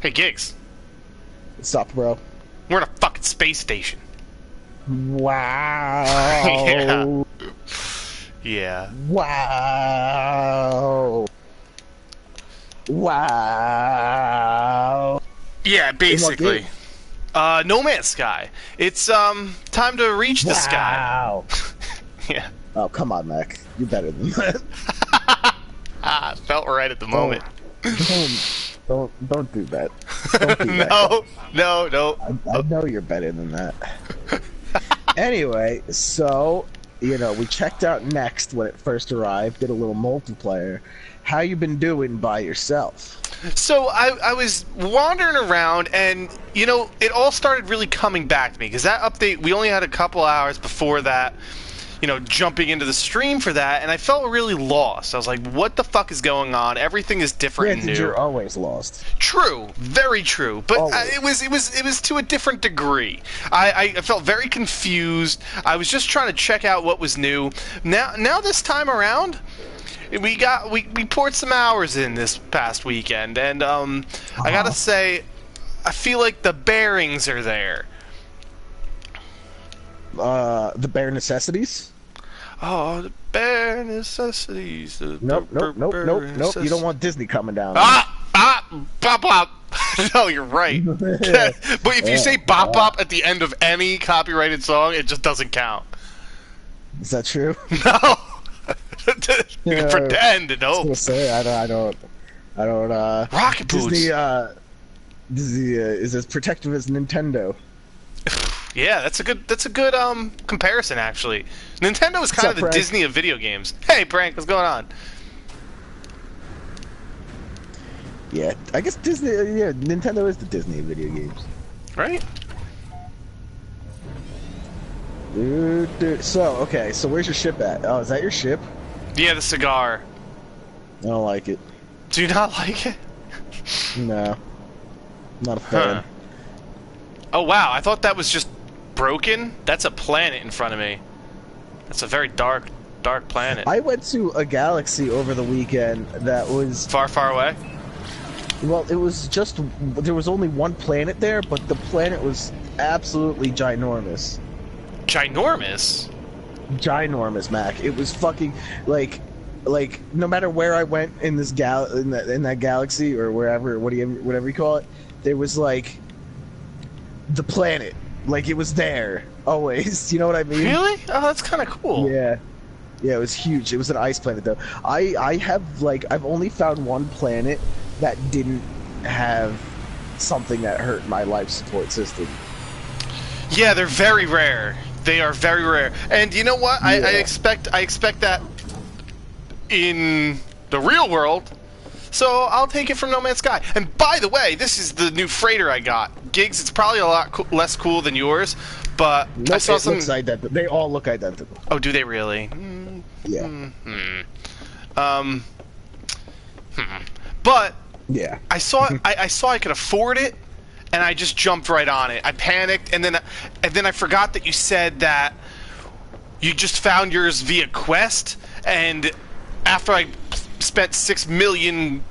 Hey, Gigs. What's up, bro? We're in a fucking space station. Wow. Yeah. Wow. Wow. Yeah, basically. No Man's Sky. It's time to reach the sky. Wow. Yeah. Oh, come on, Mac. You're better than that. Felt right at the moment. Don't do that. Don't do that. No. I know you're better than that. Anyway, so we checked out Next when it first arrived. Did a little multiplayer. How you been doing by yourself? So I was wandering around, and it all started really coming back to me because that update, we only had a couple hours before that. Jumping into the stream for that, and I felt really lost. I was like, what the fuck is going on? Everything is different and new. You're always lost. True, very true. But it was to a different degree. I felt very confused. I was just trying to check out what was new. Now this time around, we poured some hours in this past weekend, and I gotta say, I feel like the bearings are there. The bare necessities? Oh, the bare necessities. Nope. You don't want Disney coming down. Bop bop. No, you're right. But if you say bop bop at the end of any copyrighted song, it just doesn't count. Is that true? No. You can pretend. No. I was gonna say I don't. Rocket Disney. Disney is as protective as Nintendo. Yeah, that's a good comparison actually. Nintendo is kind of the Frank? Disney of video games. Hey, Frank, what's going on? Yeah, I guess Disney. Yeah, Nintendo is the Disney of video games. Right? Dude. So where's your ship at? Oh, is that your ship? Yeah, the cigar. I don't like it. Do you not like it? No, not a fan. Huh. Oh wow, I thought that was just broken. That's a planet in front of me. That's a very dark planet. I went to a galaxy over the weekend that was far away. Well, it was there was only one planet there, but the planet was absolutely ginormous. Ginormous, Mac. It was fucking like no matter where I went in this in that galaxy or wherever, whatever you call it, there was like the planet, like it was there always. You know what I mean? Really? Oh, that's kind of cool. Yeah, it was huge. It was an ice planet though. I've only found one planet that didn't have something that hurt my life support system. Yeah, they're very rare. They are very rare. And you know what? Yeah. I expect that in the real world. So I'll take it from No Man's Sky. And by the way, this is the new freighter I got. Gigs, it's probably a lot less cool than yours, but nope, I saw some. Looks identical. They all look identical. Oh, do they really? Yeah. But yeah, I saw I could afford it, and I just jumped right on it. I panicked, and then I forgot that you said that you just found yours via Quest, and after I spent 6 million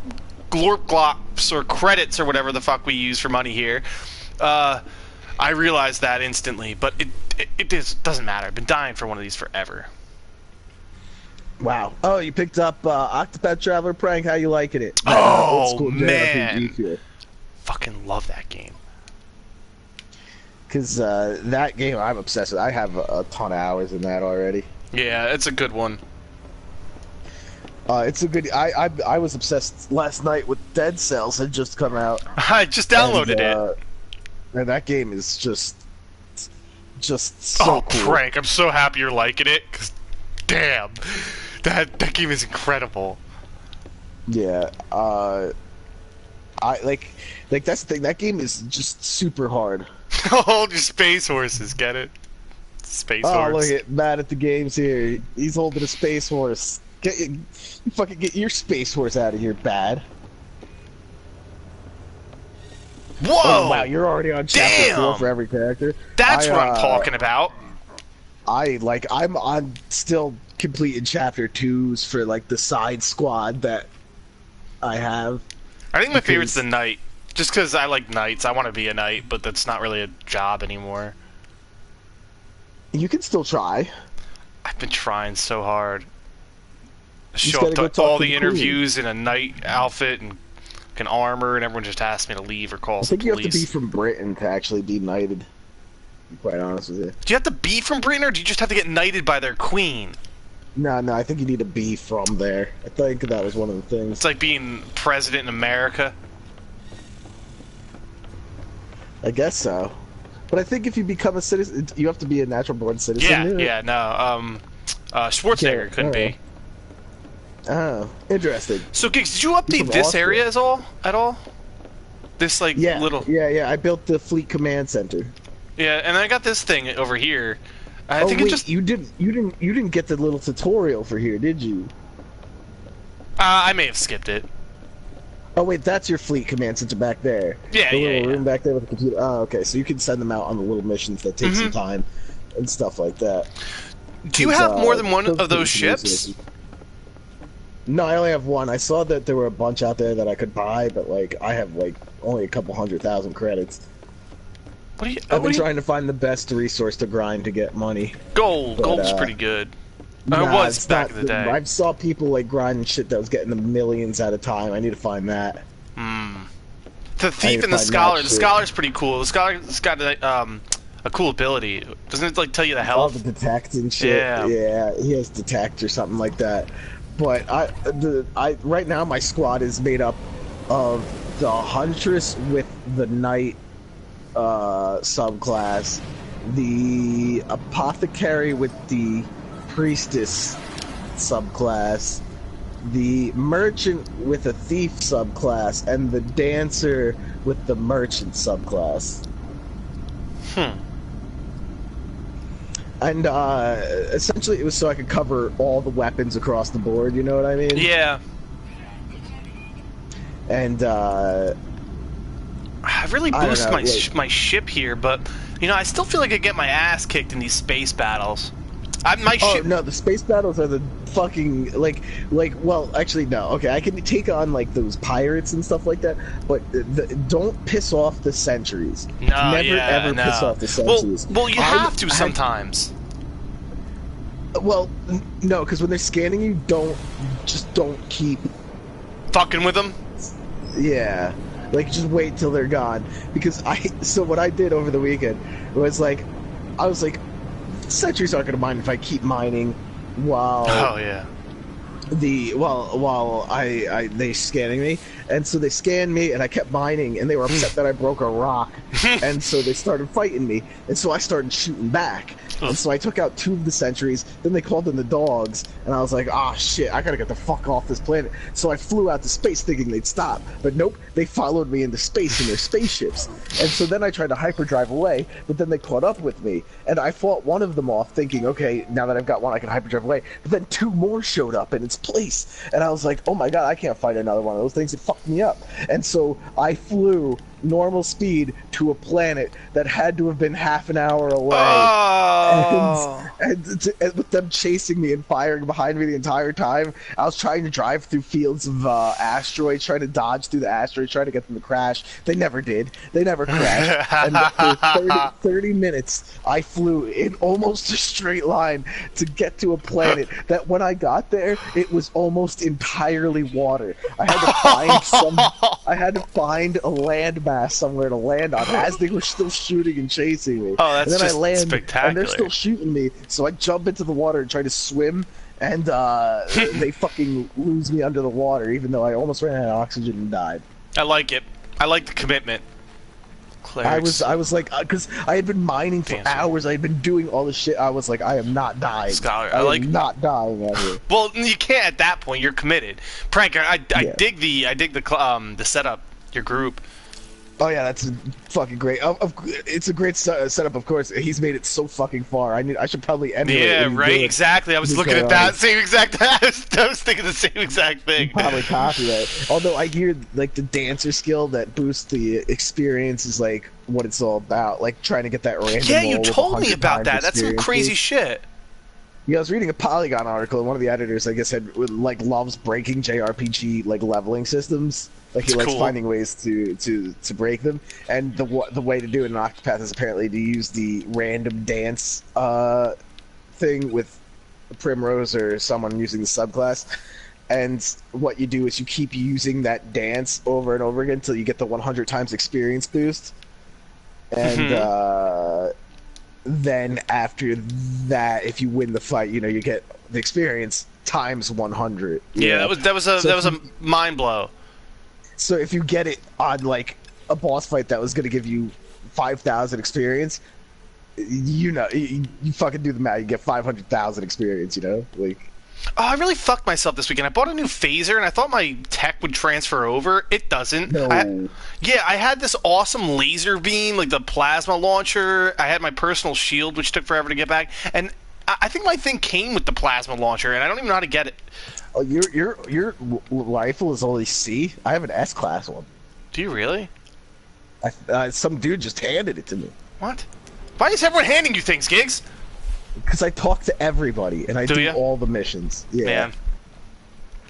glorpglops or credits or whatever the fuck we use for money here, I realized that instantly. But it doesn't matter. I've been dying for one of these forever. Wow. Oh, you picked up Octopath Traveler Prank. How you liking it? Oh, man. Fucking love that game. Because that game I'm obsessed with. I have a ton of hours in that already. Yeah, it's a good one. It's a good. I was obsessed last night with Dead Cells had just come out. I just downloaded it. And that game is just so cool. Prank! I'm so happy you're liking it. Cause damn, that game is incredible. Yeah. I like that's the thing. That game is just super hard. Hold your space horses. Get it? Space horse. Oh, look at Matt at the games here. He's holding a space horse. You fucking get your space horse out of here, bad. Whoa! Oh, wow, you're already on chapter 4 for every character. That's what I'm talking about. I'm still completing chapter 2s for like the side squad that I have. I think my favorite's the knight. Just because I like nights. I want to be a knight, but that's not really a job anymore. You can still try. I've been trying so hard. just Show gotta up go to talk all to the the interviews in a knight outfit and an armor, and everyone just asks me to leave or I calls the think you have to be police. from Britain to actually be knighted. To be quite honest with you. Do you have to be from Britain, or do you just have to get knighted by their queen? No, I think you need to be from there. I think that was one of the things. It's like being president in America. I guess so. But I think if you become a citizen, you have to be a natural born citizen. Schwarzenegger couldn't be. Oh, interesting. So, Gigs, did you update this area at all? This little. Yeah. I built the Fleet Command Center. Yeah, and I got this thing over here. I oh think wait, it just. you didn't get the little tutorial for here, did you? I may have skipped it. Oh wait, that's your Fleet Command Center back there. Yeah, the little room back there with the computer. Oh, okay, so you can send them out on the little missions that take some time and stuff like that. Do you have more than one of those ships? No, I only have one. I saw that there were a bunch out there that I could buy, but I have only a couple 100,000 credits. I've been trying to find the best resource to grind to get money. Gold's pretty good. It was back in the day. I saw people grinding shit that was getting the millions at a time. I need to find that. The Thief and the Scholar. The Scholar's pretty cool. The Scholar's got a cool ability. Doesn't it tell you the health? Oh, the detect and shit. Yeah, he has detect or something like that. But right now my squad is made up of the Huntress with the Knight subclass, the Apothecary with the Priestess subclass, the Merchant with a Thief subclass, and the Dancer with the Merchant subclass. And essentially it was so I could cover all the weapons across the board, you know what I mean? Yeah. And I really boost my ship here, but I still feel like I get my ass kicked in these space battles. No, the space battles are the fucking well, actually no. Okay, I can take on those pirates and stuff like that, but don't piss off the sentries. Piss off the sentries. Well, you have to sometimes. Well, no, because when they're scanning you, don't keep fucking with them. Yeah, just wait till they're gone. Because so what I did over the weekend was I was sentries aren't gonna mind if I keep mining while they scanning me, and so they scanned me and I kept mining and they were upset that I broke a rock, and so they started fighting me, and so I started shooting back, and so I took out 2 of the sentries. Then they called in the dogs, and I was like, ah, shit, I gotta get the fuck off this planet. So I flew out to space thinking they'd stop, but nope, they followed me into space in their spaceships. And so then I tried to hyperdrive away, but then they caught up with me, and I fought one of them off thinking, okay, now that I've got one I can hyperdrive away, but then 2 more showed up in its place, and I was like, oh my god, I can't fight another one of those things. It fucked me up. And so I flew normal speed to a planet that had to have been half an hour away, and with them chasing me and firing behind me the entire time. I was trying to drive through fields of asteroids, trying to dodge through the asteroids, trying to get them to crash. They never did. They never crashed. And for 30 minutes I flew in almost a straight line to get to a planet that when I got there it was almost entirely water. I had to find a landmass somewhere to land on as they were still shooting and chasing me. Oh, that's and then just I land, spectacular. and they're still shooting me, so I jump into the water and try to swim, and they fucking lose me under the water, even though I almost ran out of oxygen and died. I like it. I like the commitment. Clerics. I was because I had been mining for hours. I had been doing all this shit. I was like, I am not dying. Scholar, I am not dying out here. Well, you can't at that point. You're committed. Prank, I dig the setup. Your group. Oh yeah, that's fucking great. It's a great setup, of course. He's made it so fucking far. I should probably emulate. Yeah, right. Exactly. I was looking at that same exact. I was thinking the same exact thing. Probably copy that. Although I hear the dancer skill that boosts the experience is what it's all about. Trying to get that random. Yeah, you told me about that. That's some crazy shit. Yeah, I was reading a Polygon article, and one of the editors, I guess, had like loves breaking JRPG like leveling systems. Like he likes finding ways to break them, and the way to do it in Octopath is apparently to use the random dance thing with Primrose or someone using the subclass. And what you do is you keep using that dance over and over again until you get the 100 times experience boost. And then after that, if you win the fight, you know, you get the experience times 100. Yeah, that was a mind blow. So if you get it on like a boss fight that was going to give you 5,000 experience, you know, you fucking do the math. You get 500,000 experience. You know, like. Oh, I really fucked myself this weekend. I bought a new phaser, and I thought my tech would transfer over. It doesn't. No. I had this awesome laser beam, like the plasma launcher. I had my personal shield, which took forever to get back. And I think my thing came with the plasma launcher, and I don't even know how to get it. Oh, your rifle is only C? I have an S-class one. Do you really? Some dude just handed it to me. What? Why is everyone handing you things, Gigs? Because I talk to everybody, and I do all the missions. Yeah. Man.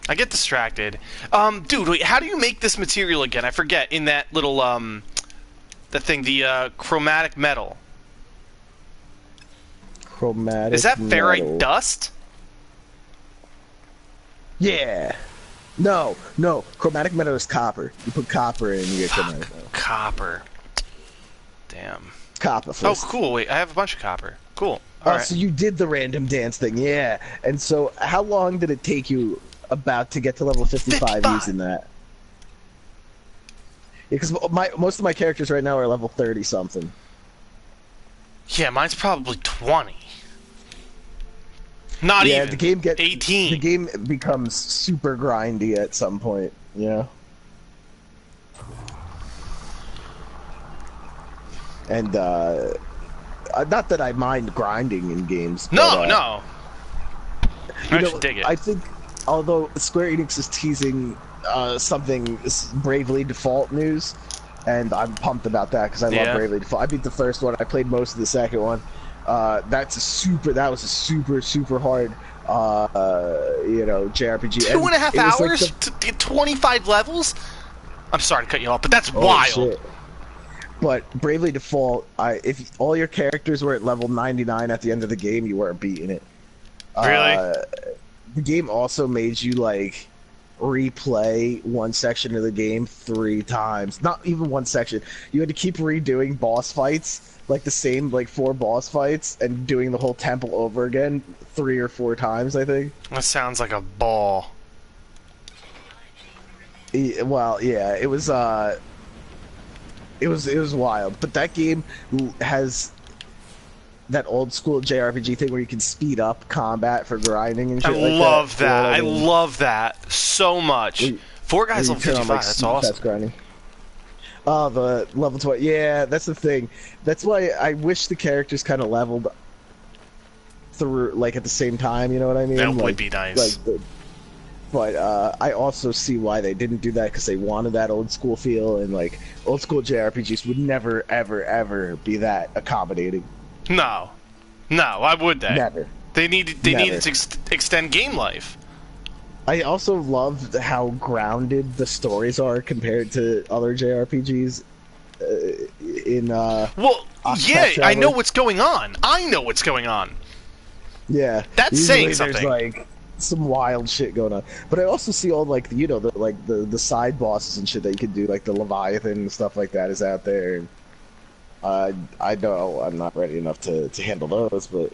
I get distracted. Dude, wait, how do you make this material again? I forget. In that little, the thing, the, chromatic metal. Chromatic Is that ferrite metal. dust? Yeah. No. Chromatic metal is copper. You put copper in, and you get chromatic metal. Copper. Damn. Copper first. Oh, cool. Wait, I have a bunch of copper. Cool. All right. So you did the random dance thing, yeah. And so, how long did it take you about to get to level 55 using that? Yeah, because most of my characters right now are level 30 something. Yeah, mine's probably 20. Not even. The game 18. The game becomes super grindy at some point, you know? And, not that I mind grinding in games. No, but, no. I should dig it. I think, although Square Enix is teasing something Bravely Default news, and I'm pumped about that because I love Bravely Default. I beat the first one. I played most of the second one. That was a super hard, you know, JRPG. 2.5 hours like to get 25 levels? I'm sorry to cut you off, but that's wild. Shit. But Bravely Default, if all your characters were at level 99 at the end of the game, you weren't beating it. Really? The game also made you like replay one section of the game 3 times. Not even one section. You had to keep redoing boss fights, like the same like 4 boss fights, and doing the whole temple over again 3 or 4 times, I think. That sounds like a ball. Well, yeah, it was wild, but that game has that old school JRPG thing where you can speed up combat for grinding and shit like that. I love that. I love that so much. 4 guys level 55, that's awesome. That's grinding. Oh, the level 20. Yeah, that's the thing. That's why I wish the characters kind of leveled through, like, at the same time, you know what I mean? That would be nice. But I also see why they didn't do that, because they wanted that old school feel, and like old school JRPGs would never, ever be that accommodating. No, why would they? Never. They needed to extend game life. I also love how grounded the stories are compared to other JRPGs. Well, yeah, I know what's going on. Yeah, that's saying something. There's like some wild shit going on, but I also see all like the side bosses and shit that you can do, like the Leviathan and stuff like that is out there. I know I'm not ready enough to handle those, but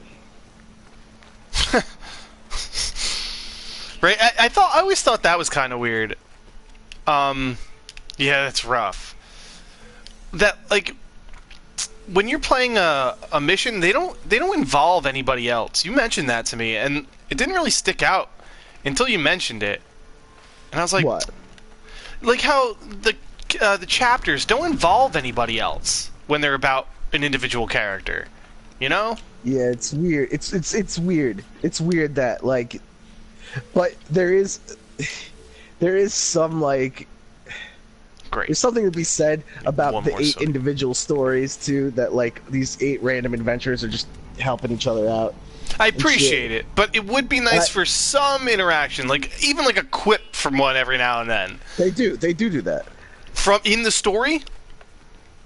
right. I always thought that was kind of weird. Yeah, that's rough. That like when you're playing a mission, they don't involve anybody else. You mentioned that to me, and it didn't really stick out until you mentioned it. And I was like, what? Like how the chapters don't involve anybody else when they're about an individual character, you know? Yeah, it's weird. It's weird. It's weird that like, but there is some like. Great. There's something to be said about the 8 individual stories too. That like these 8 random adventures are just helping each other out. I appreciate it, but it would be nice for some interaction, like even like a quip from one every now and then. They do that. From in the story?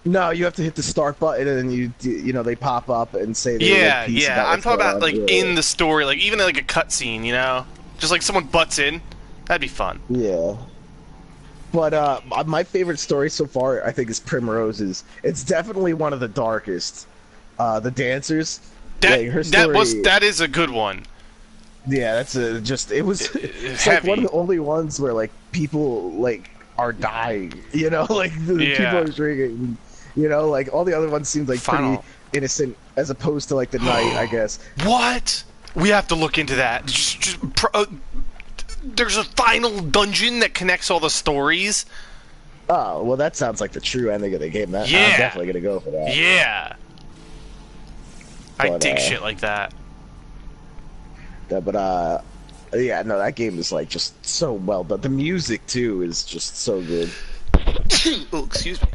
No, you have to hit the start button and you know they pop up and say yeah. I'm talking about like in the story, like even like a cutscene, you know, just like someone butts in. That'd be fun. Yeah. But my favorite story so far, I think, is Primrose's. It's definitely one of the darkest. The dancers. That is a good one. Yeah, that's it was it's heavy. like one of the only ones where like people like are dying, you know, like the people are drinking, you know, like all the other ones seemed like pretty innocent as opposed to like the night, I guess. What? We have to look into that. There's a final dungeon that connects all the stories. Oh, well, that sounds like the true ending of the game. I'm definitely gonna go for that. Yeah. I dig shit like that. Yeah, no, that game is like just so well done. The music too is just so good. Oh, excuse me.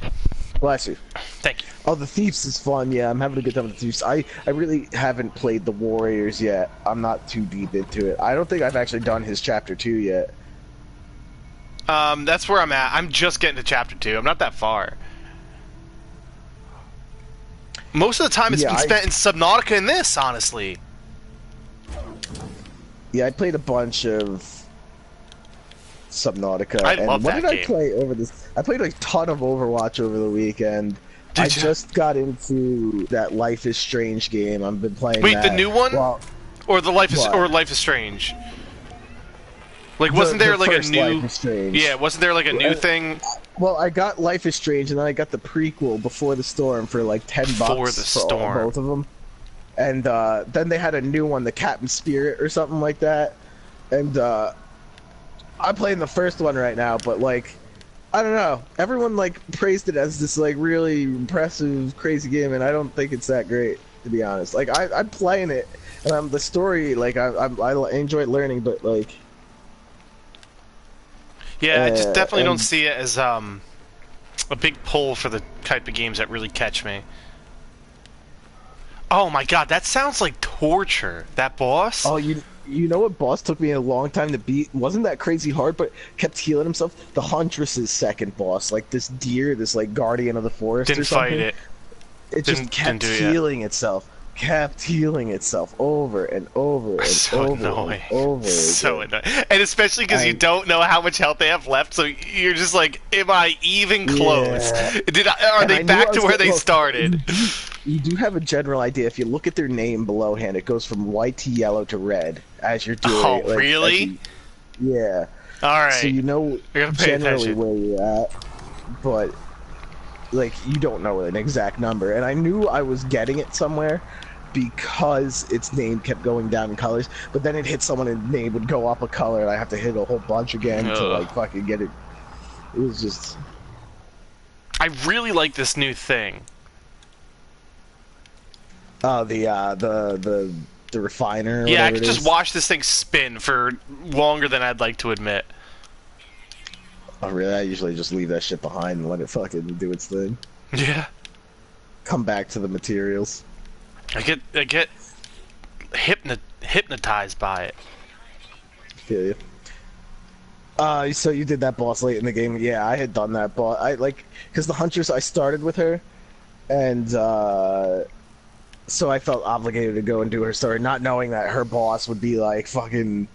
Bless you. Thank you. Oh, the Thieves is fun. Yeah, I'm having a good time with the Thieves. I really haven't played the Warriors yet. I'm not too deep into it. I don't think I've actually done his chapter 2 yet. That's where I'm at. I'm just getting to chapter 2. I'm not that far. Most of the time it's been spent in Subnautica and this, honestly. Yeah, I played a bunch of Subnautica. I love that game. I play over this? I played a ton of Overwatch over the weekend. I just got into that Life is Strange game. I've been playing that. Wait, the new one? Or the Life is Strange? Like, wasn't there like a new... Yeah, wasn't there like a new thing? Well, I got Life is Strange, and then I got the prequel, Before the Storm, for like $10 Before the Storm. For both of them. And then they had a new one, the Captain Spirit or something like that. And I'm playing the first one right now, but like, I don't know. Everyone like praised it as this like really impressive, crazy game, and I don't think it's that great, to be honest. Like, I'm playing it, and the story, like I enjoy learning, but like. Yeah, I just definitely don't see it as a big pull for the type of games that really catch me. Oh my god, that sounds like torture. That boss? Oh, you know what boss took me a long time to beat? Wasn't that crazy hard, but kept healing himself? The Huntress's second boss, like this deer, this like guardian of the forest or something. Didn't fight it. It just kept healing itself. Kept healing itself over and over and over and over. So annoying. And especially because you don't know how much health they have left, so you're just like, am I even close? Yeah. Are they back to where they started? You do have a general idea. If you look at their name belowhand, it goes from white to yellow to red as you're doing. Oh, like, really? Yeah. All right. So you know generally where you're at, but like you don't know an exact number. And I knew I was getting it somewhere because its name kept going down in colors, but then it hit someone and name would go up a color, and I have to hit a whole bunch again to like fucking get it. It was just. I really like this new thing. Oh, the refiner. Yeah, I could just watch this thing spin for longer than I'd like to admit. Oh, really? I usually just leave that shit behind and let it fucking do its thing. Yeah. Come back to the materials. I get hypnotized by it. Feel you. So you did that boss late in the game. Yeah, I had done that boss. Because the Huntress, I started with her, and so I felt obligated to go and do her story, not knowing that her boss would be like fucking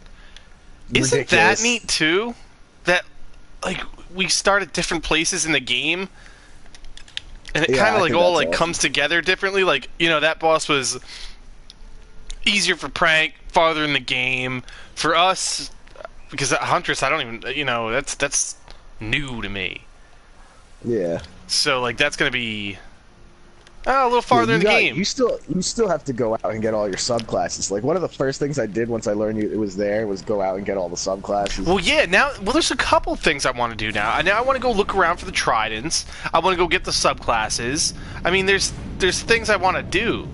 ridiculous. Isn't that neat too? That like we start at different places in the game, and it kind of like all like awesome. Comes together differently. Like, you know, that boss was easier for Prank, farther in the game. For us, because that Huntress, I don't even, you know, that's new to me. Yeah. So like that's gonna be a little farther in the game. You still have to go out and get all your subclasses. Like, one of the first things I did once I learned it was there was go out and get all the subclasses. Well, yeah. There's a couple things I want to do now. Now I want to go look around for the tridents. I want to go get the subclasses. I mean, there's things I want to do.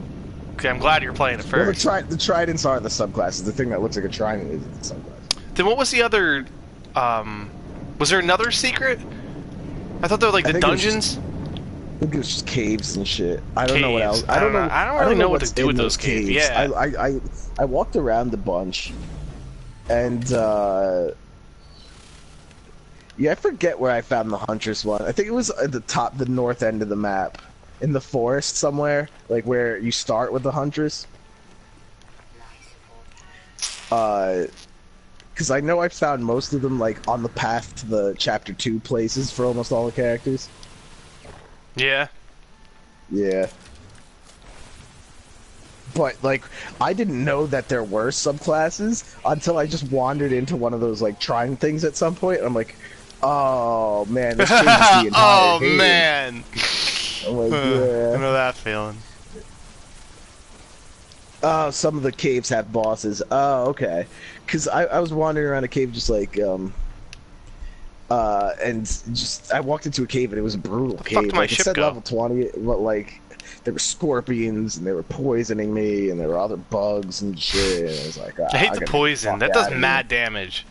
Okay, I'm glad you're playing it first. Well, the tridents are the subclasses. The thing that looks like a trident is the subclass. Then what was the other? Was there another secret? I thought they were like the dungeons. I think it was just caves and shit. I don't know what else. I don't know. I don't really know what to do with those caves. Yeah. I walked around a bunch, and yeah, I forget where I found the Huntress one. I think it was at the north end of the map, in the forest somewhere, like where you start with the Huntress. Because I know I found most of them like on the path to the Chapter 2 places for almost all the characters. Yeah. Yeah. But, like, I didn't know that there were subclasses until I just wandered into one of those, like, trying things at some point, and I'm like, oh, man, this changes the entire Oh, game. man. I'm like, yeah. I know that feeling. Oh, some of the caves have bosses. Oh, okay. Because I was wandering around a cave just, like, and just, I walked into a cave and it was a brutal cave. My like, ship it said go? level 20, but, like, there were scorpions and they were poisoning me and there were other bugs and shit. And I was like, I hate the poison. That does mad damage.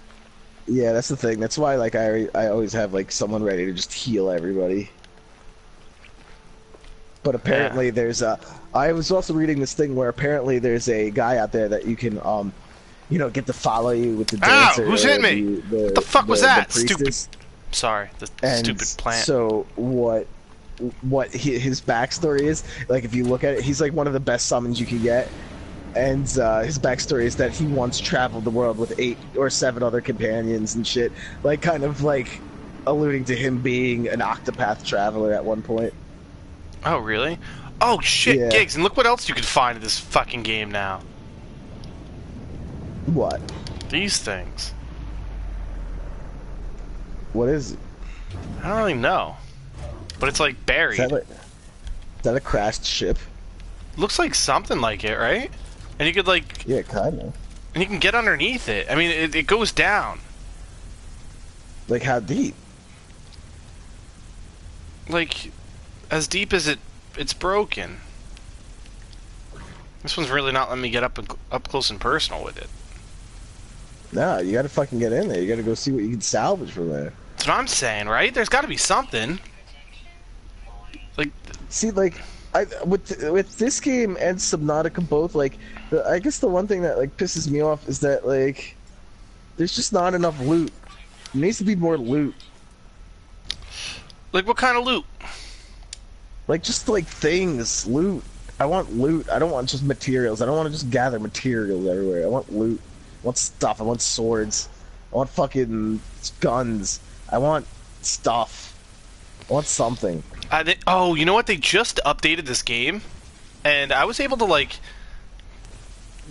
Yeah, that's the thing. That's why, like, I always have, like, someone ready to just heal everybody. But apparently there's a... I was also reading this thing where apparently there's a guy out there that you can, you know, get to follow you with the dancer. Ow! Who's hitting me? What the fuck was that? Stupid... Sorry, the stupid plant. So what his backstory is, like, if you look at it, he's like one of the best summons you can get, and his backstory is that he once traveled the world with 8 or 7 other companions and shit, like, kind of like alluding to him being an Octopath traveler at one point. Oh, really? Oh, shit, Yeah. Gigs, and look what else you can find in this fucking game now. What? These things. What is it? I don't really know. But it's like buried. Is that a crashed ship? Looks like something like it, right? And you could like... Yeah, kind of. And you can get underneath it. I mean, it goes down. Like, how deep? Like, as deep as it's broken. This one's really not letting me get up close and personal with it. Nah, you gotta fucking get in there. You gotta go see what you can salvage from there. That's what I'm saying, right? There's gotta be something. Like... See, like, with this game and Subnautica both, like, I guess the one thing that, like, pisses me off is that, like, there's just not enough loot. There needs to be more loot. Like, what kind of loot? Like, just, like, things. Loot. I want loot. I don't want just materials. I don't want to just gather materials everywhere. I want loot. I want stuff. I want swords. I want fucking guns. I want stuff. I want something. Oh, you know what? They just updated this game, and I was able to, like,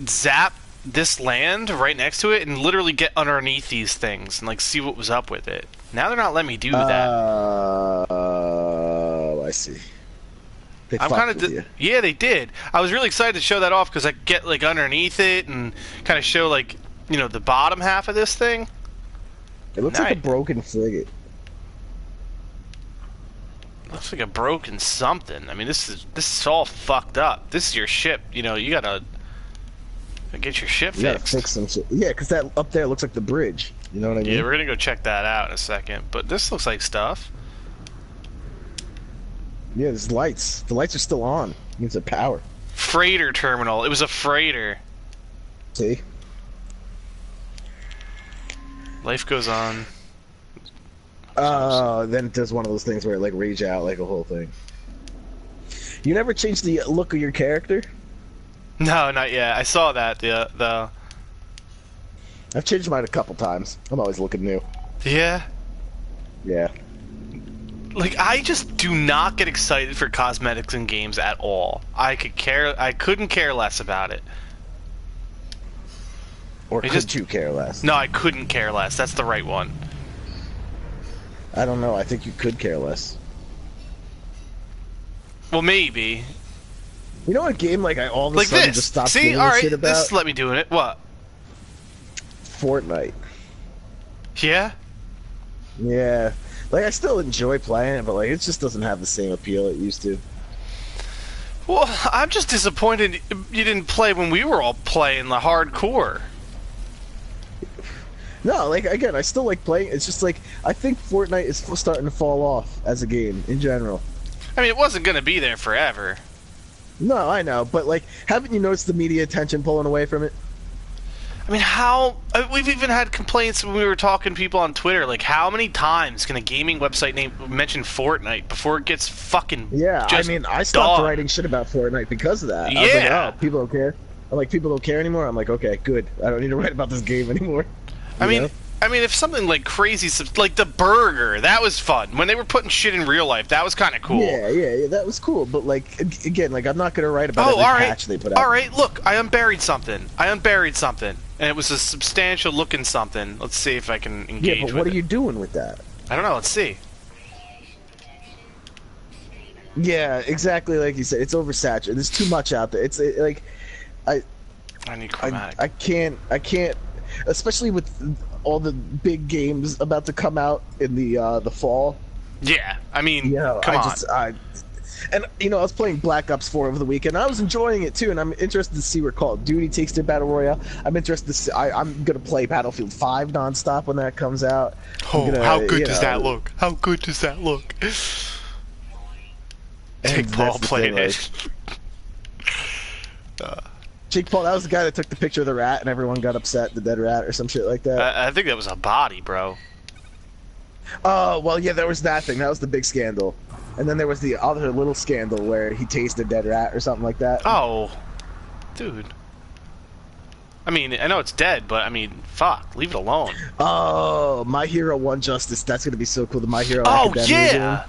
zap this land right next to it and literally get underneath these things and, like, see what was up with it. Now they're not letting me do that. I see. They fucked with you. Yeah, they did. I was really excited to show that off because I could get, like, underneath it and kind of show, like, you know, the bottom half of this thing. It looks like a broken frigate. Looks like a broken something. I mean, this is all fucked up. This is your ship. You know, you gotta get your ship fixed. You gotta fix some shit. Yeah, because that up there looks like the bridge. You know what I mean? Yeah, we're gonna go check that out in a second. But this looks like stuff. Yeah, there's lights. The lights are still on. It means the power. Freighter terminal. It was a freighter. See? Life goes on. Then it does one of those things where it, like, rage out like a whole thing. You never changed the look of your character? No, not yet. I saw that. The I've changed mine a couple times. I'm always looking new. Yeah. Yeah. Like, I just do not get excited for cosmetics in games at all. I couldn't care less about it. Or could you care less? No, I couldn't care less. That's the right one. I don't know. I think you could care less. Well, maybe. You know what game, like, I all of a Like sudden this. just stopped See, giving all a right, shit about? this let me doing it. What? Fortnite. Yeah. Yeah. Like, I still enjoy playing it, but, like, it just doesn't have the same appeal it used to. Well, I'm just disappointed you didn't play when we were all playing the hardcore. No, like, again, I still like playing. It's just, like, I think Fortnite is starting to fall off as a game, in general. I mean, it wasn't gonna be there forever. No, I know, but like, haven't you noticed the media attention pulling away from it? I mean, how... we've even had complaints when we were talking to people on Twitter, like, how many times can a gaming website name mention Fortnite before it gets fucking Yeah, I mean, I stopped writing shit about Fortnite because of that. Yeah. I was like, oh, people don't care. I'm like, people don't care anymore? I'm like, okay, good. I don't need to write about this game anymore. I mean, if something like crazy, like the burger, that was fun. When they were putting shit in real life, that was kind of cool. Yeah, that was cool. But like, again, like I'm not gonna write about every patch they put out. All right, look, I unburied something. And it was a substantial looking something. Let's see if I can engage with it. Yeah, but what are you doing with that? I don't know. Let's see. Yeah, exactly like you said. It's oversaturated. There's too much out there. It's like, I need chromatic. I can't, especially with all the big games about to come out in the fall. Yeah, I mean, Yeah, come on. And you know, I was playing Black Ops 4 over the weekend. I was enjoying it too, and I'm interested to see where Call of Duty takes their battle royale. I'm interested to see. I'm gonna play Battlefield 5 nonstop when that comes out. Oh, how good does that look? How good does that look? Jake Paul playing it. Jake Paul, that was the guy that took the picture of the rat, and everyone got upset, the dead rat or some shit like that. I think that was a body, bro. Oh, well, yeah, there was that thing. That was the big scandal. And then there was the other little scandal where he tased a dead rat or something like that. Oh, dude. I mean, I know it's dead, but I mean, fuck, leave it alone. Oh, My Hero One Justice. That's gonna be so cool. The My Hero Academia yeah.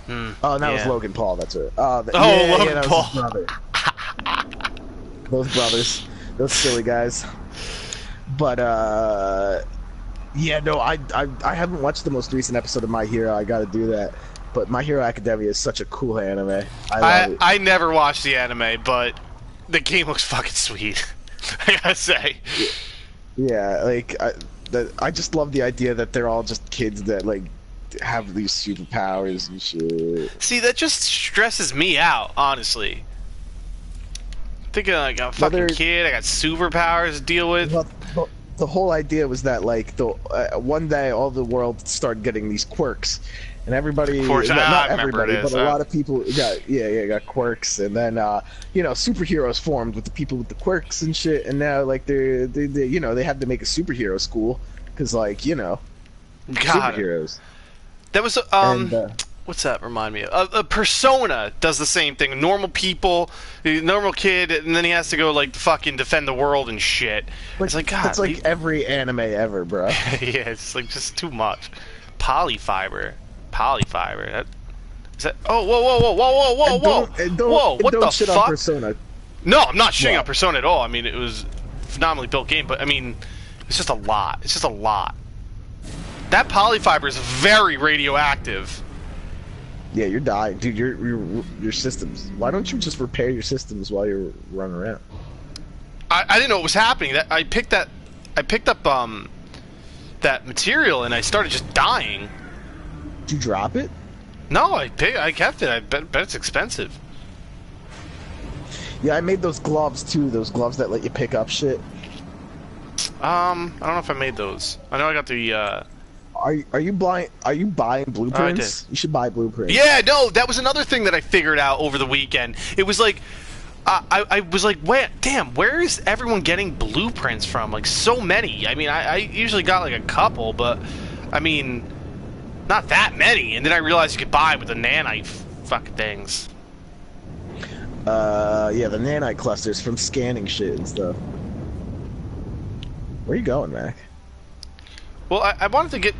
Game. Oh, and that was Logan Paul. That's right. Logan that Paul. Was his brother. Those brothers, those silly guys. But yeah, no, I haven't watched the most recent episode of My Hero. I got to do that. But My Hero Academia is such a cool anime. I love it. I never watched the anime, but the game looks fucking sweet. I gotta say. Yeah, like I just love the idea that they're all just kids that like have these superpowers and shit. See, that just stresses me out, honestly. Thinking like I'm a fucking kid, I got superpowers to deal with. Well, the whole idea was that like one day all the world started getting these quirks. And everybody, not everybody, but a lot of people got quirks, and then you know, superheroes formed with the people with the quirks and shit, and now like they you know, they had to make a superhero school because like, you know, superheroes. That was what's that remind me of? A Persona does the same thing. Normal people, normal kid, and then he has to go like fucking defend the world and shit. It's like God, it's like every anime ever, bro. Yeah, it's like just too much. Polyfiber. That is that. Oh, whoa! What the shit fuck? On Persona. No, I'm not shitting on Persona at all. I mean, it was a phenomenally built game, but I mean, it's just a lot. It's just a lot. That polyfiber is very radioactive. Yeah, you're dying, dude. Your systems. Why don't you just repair your systems while you're running around? I didn't know what was happening. That I picked up that material and I started just dying. Did you drop it? No, I kept it. I bet it's expensive. Yeah, I made those gloves too. Those gloves that let you pick up shit. I don't know if I made those. I know I got the. Are you buying blueprints? You should buy blueprints. Yeah, no, that was another thing that I figured out over the weekend. It was like, I was like, where is everyone getting blueprints from? Like so many. I mean, I usually got like a couple, but I mean. Not that many, and then I realized you could buy with the nanite fucking things. Yeah, the nanite clusters from scanning shit and stuff. Where are you going, Mac? Well, I wanted to get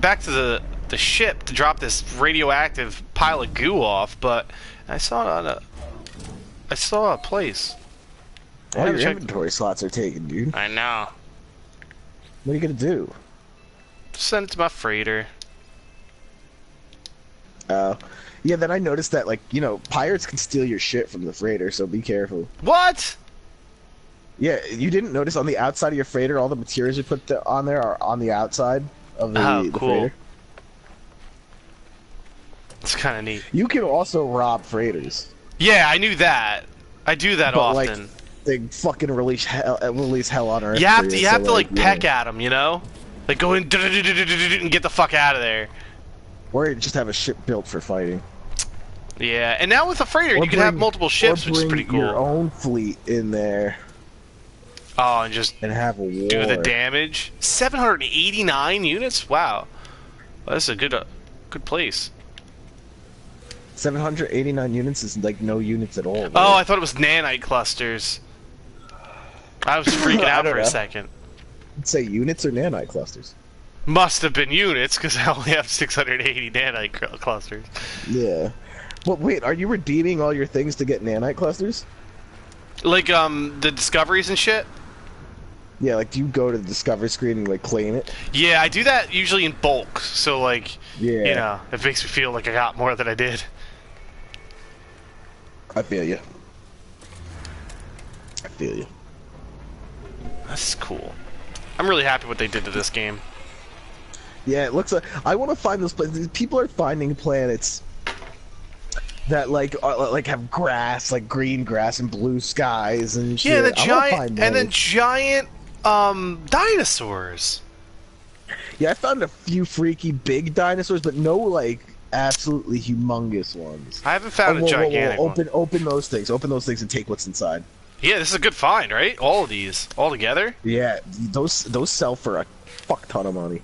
back to the ship to drop this radioactive pile of goo off, but I saw a place. All your inventory slots are taken, dude. I know. What are you gonna do? Send it to my freighter. Yeah, then I noticed that, like, you know, pirates can steal your shit from the freighter, so be careful. What? Yeah, you didn't notice on the outside of your freighter, all the materials you put on there are on the outside of the freighter? It's kind of neat. You can also rob freighters. Yeah, I knew that. I do that often. Like, they fucking release hell on earth. You have to peck at them, you know? Like, go in and get the fuck out of there. Or you just have a ship built for fighting. Yeah, and now with a freighter, you can have multiple ships, which is pretty cool. Your own fleet in there. Oh, and just have a war. do the damage. 789 units. Wow, well, that's a good place. 789 units is like no units at all. Right? Oh, I thought it was nanite clusters. I was freaking out for a second. I'd say units or nanite clusters. Must have been units because I only have 680 nanite clusters. Yeah. Well, wait, are you redeeming all your things to get nanite clusters? Like the discoveries and shit? Yeah, like do you go to the discovery screen and like claim it? Yeah, I do that usually in bulk. So like, yeah, you know, it makes me feel like I got more than I did. I feel you. I feel you. That's cool. I'm really happy what they did to this game. Yeah, it looks like I want to find those places. People are finding planets that like have grass, like green grass and blue skies and shit. Yeah, the giant dinosaurs. Yeah, I found a few freaky big dinosaurs, but no like absolutely humongous ones. I haven't found a gigantic one. Open those things. Open those things and take what's inside. Yeah, this is a good find, right? All of these, all together. Yeah, those sell for a fuck ton of money.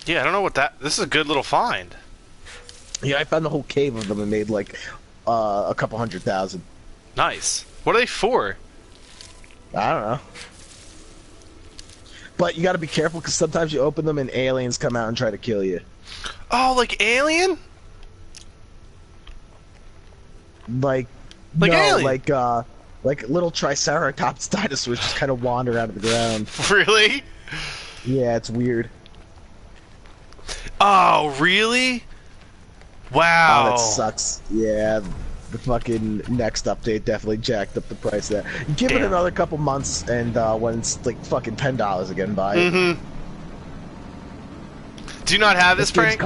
Yeah, I don't know what that. This is a good little find. Yeah, I found a whole cave of them and made like a couple 100,000. Nice. What are they for? I don't know. But you got to be careful because sometimes you open them and aliens come out and try to kill you. Oh, like Alien? Like Alien? Like little Triceratops dinosaurs just kind of wander out of the ground. Really? Yeah, it's weird. Oh, really? Wow. Oh, that sucks. Yeah, the fucking next update definitely jacked up the price of that. Give it another couple months, and when it's like fucking $10 again, buy it. Mm-hmm. Do you not have this, Frank?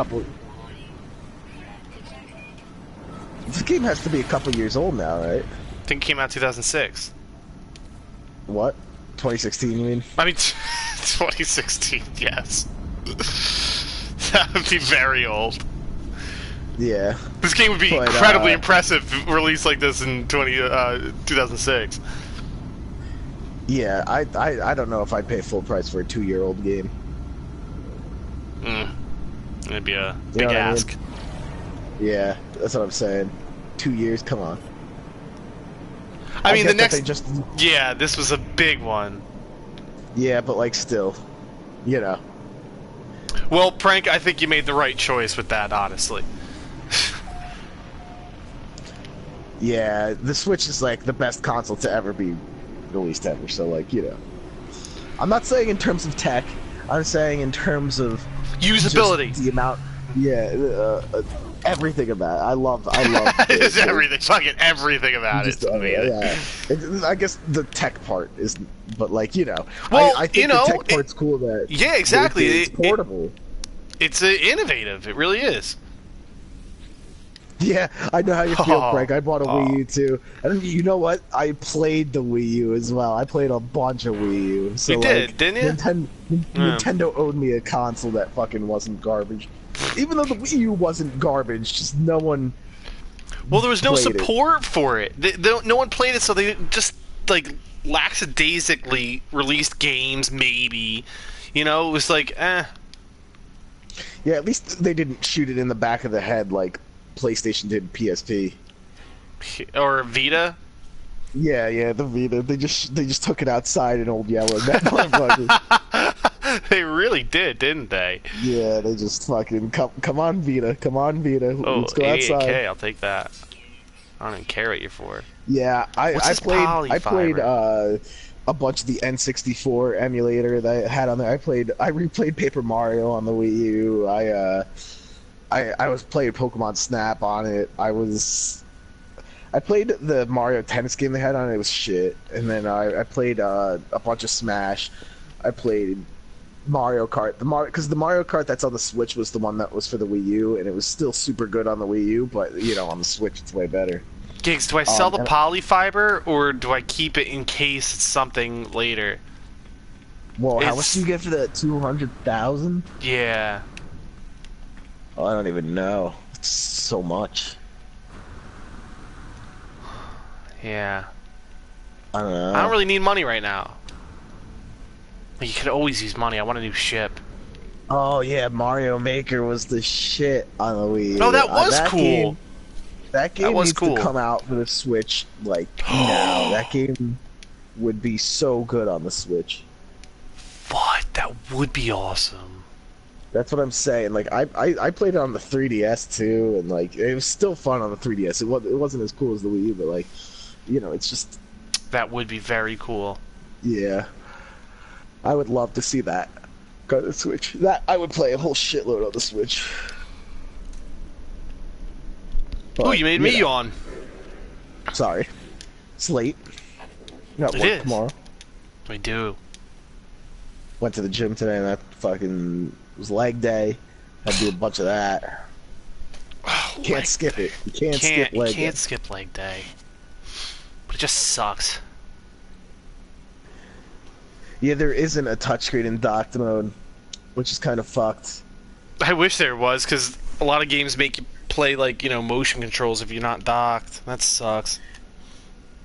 This game has to be a couple years old now, right? I think it came out 2006. What? 2016, you mean? I mean, 2016, yes. That would be very old. Yeah. This game would be incredibly impressive if released like this in 2006. Yeah, I don't know if I'd pay full price for a 2-year-old game. It'd be a big ask. I mean? Yeah, that's what I'm saying. 2 years, come on. I mean, the next... Yeah, this was a big one. Yeah, but like still, you know. Well, Prank, I think you made the right choice with that, honestly. Yeah, the Switch is like the best console to ever be released ever, so like, you know. I'm not saying in terms of tech, I'm saying in terms of usability. The amount, everything about it. I love Just everything, fucking everything about it. Yeah. I guess the tech part is, but like, you know, well, I think the tech part's cool that exactly. It's portable. It's innovative. It really is. Yeah, I know how you feel, Frank. I bought a Wii U too, and you know what? I played the Wii U as well. I played a bunch of Wii U. So, you did, didn't you? Nintendo owed me a console that fucking wasn't garbage. Even though the Wii U wasn't garbage, just no one. Well, there was no support for it. No one played it, so they just like lackadaisically released games. Maybe, you know, it was like, eh. Yeah, at least they didn't shoot it in the back of the head like PlayStation did PSP or Vita. Yeah, the Vita. They just took it outside in Old Yellow. That motherfucker. They really did, didn't they? Yeah, they just fucking come on Vita, come on Vita. Let's go outside. 88K, I'll take that. I don't even care what you're for. Yeah, I played a bunch of the N64 emulator that I had on there. I replayed Paper Mario on the Wii U. I was playing Pokemon Snap on it. I played the Mario Tennis game they had on it. It was shit. And then I played a bunch of Smash. I played Mario Kart. Because the Mario Kart that's on the Switch was the one that was for the Wii U, and it was still super good on the Wii U. But you know, on the Switch, it's way better. Gigs, do I sell the polyfiber or do I keep it in case it's something later? Well, how much do you get for that? 200,000? Yeah. Oh, I don't even know. so much. Yeah. I don't know. I don't really need money right now. Like, you could always use money. I want a new ship. Oh yeah, Mario Maker was the shit on the Wii. Oh, that was cool. That game was needs cool. to come out for the Switch like now. That game would be so good on the Switch. What? That would be awesome. That's what I'm saying. Like I played it on the 3DS too, and like it was still fun on the 3DS. It wasn't as cool as the Wii U, but like, you know, it's just That would be very cool. yeah. I would love to see that go to the Switch. That I would play a whole shitload on the Switch. But, Ooh, you made me know, yawn. Sorry, it's late. Got It work is. tomorrow. We do. Went to the gym today, and that fucking was leg day. Had to do a bunch of that. Can't skip it. You can't skip leg You can't day. skip leg day. But it just sucks. Yeah, there isn't a touchscreen in docked mode, which is kind of fucked. I wish there was, because a lot of games make you play, like, you know, motion controls if you're not docked. That sucks.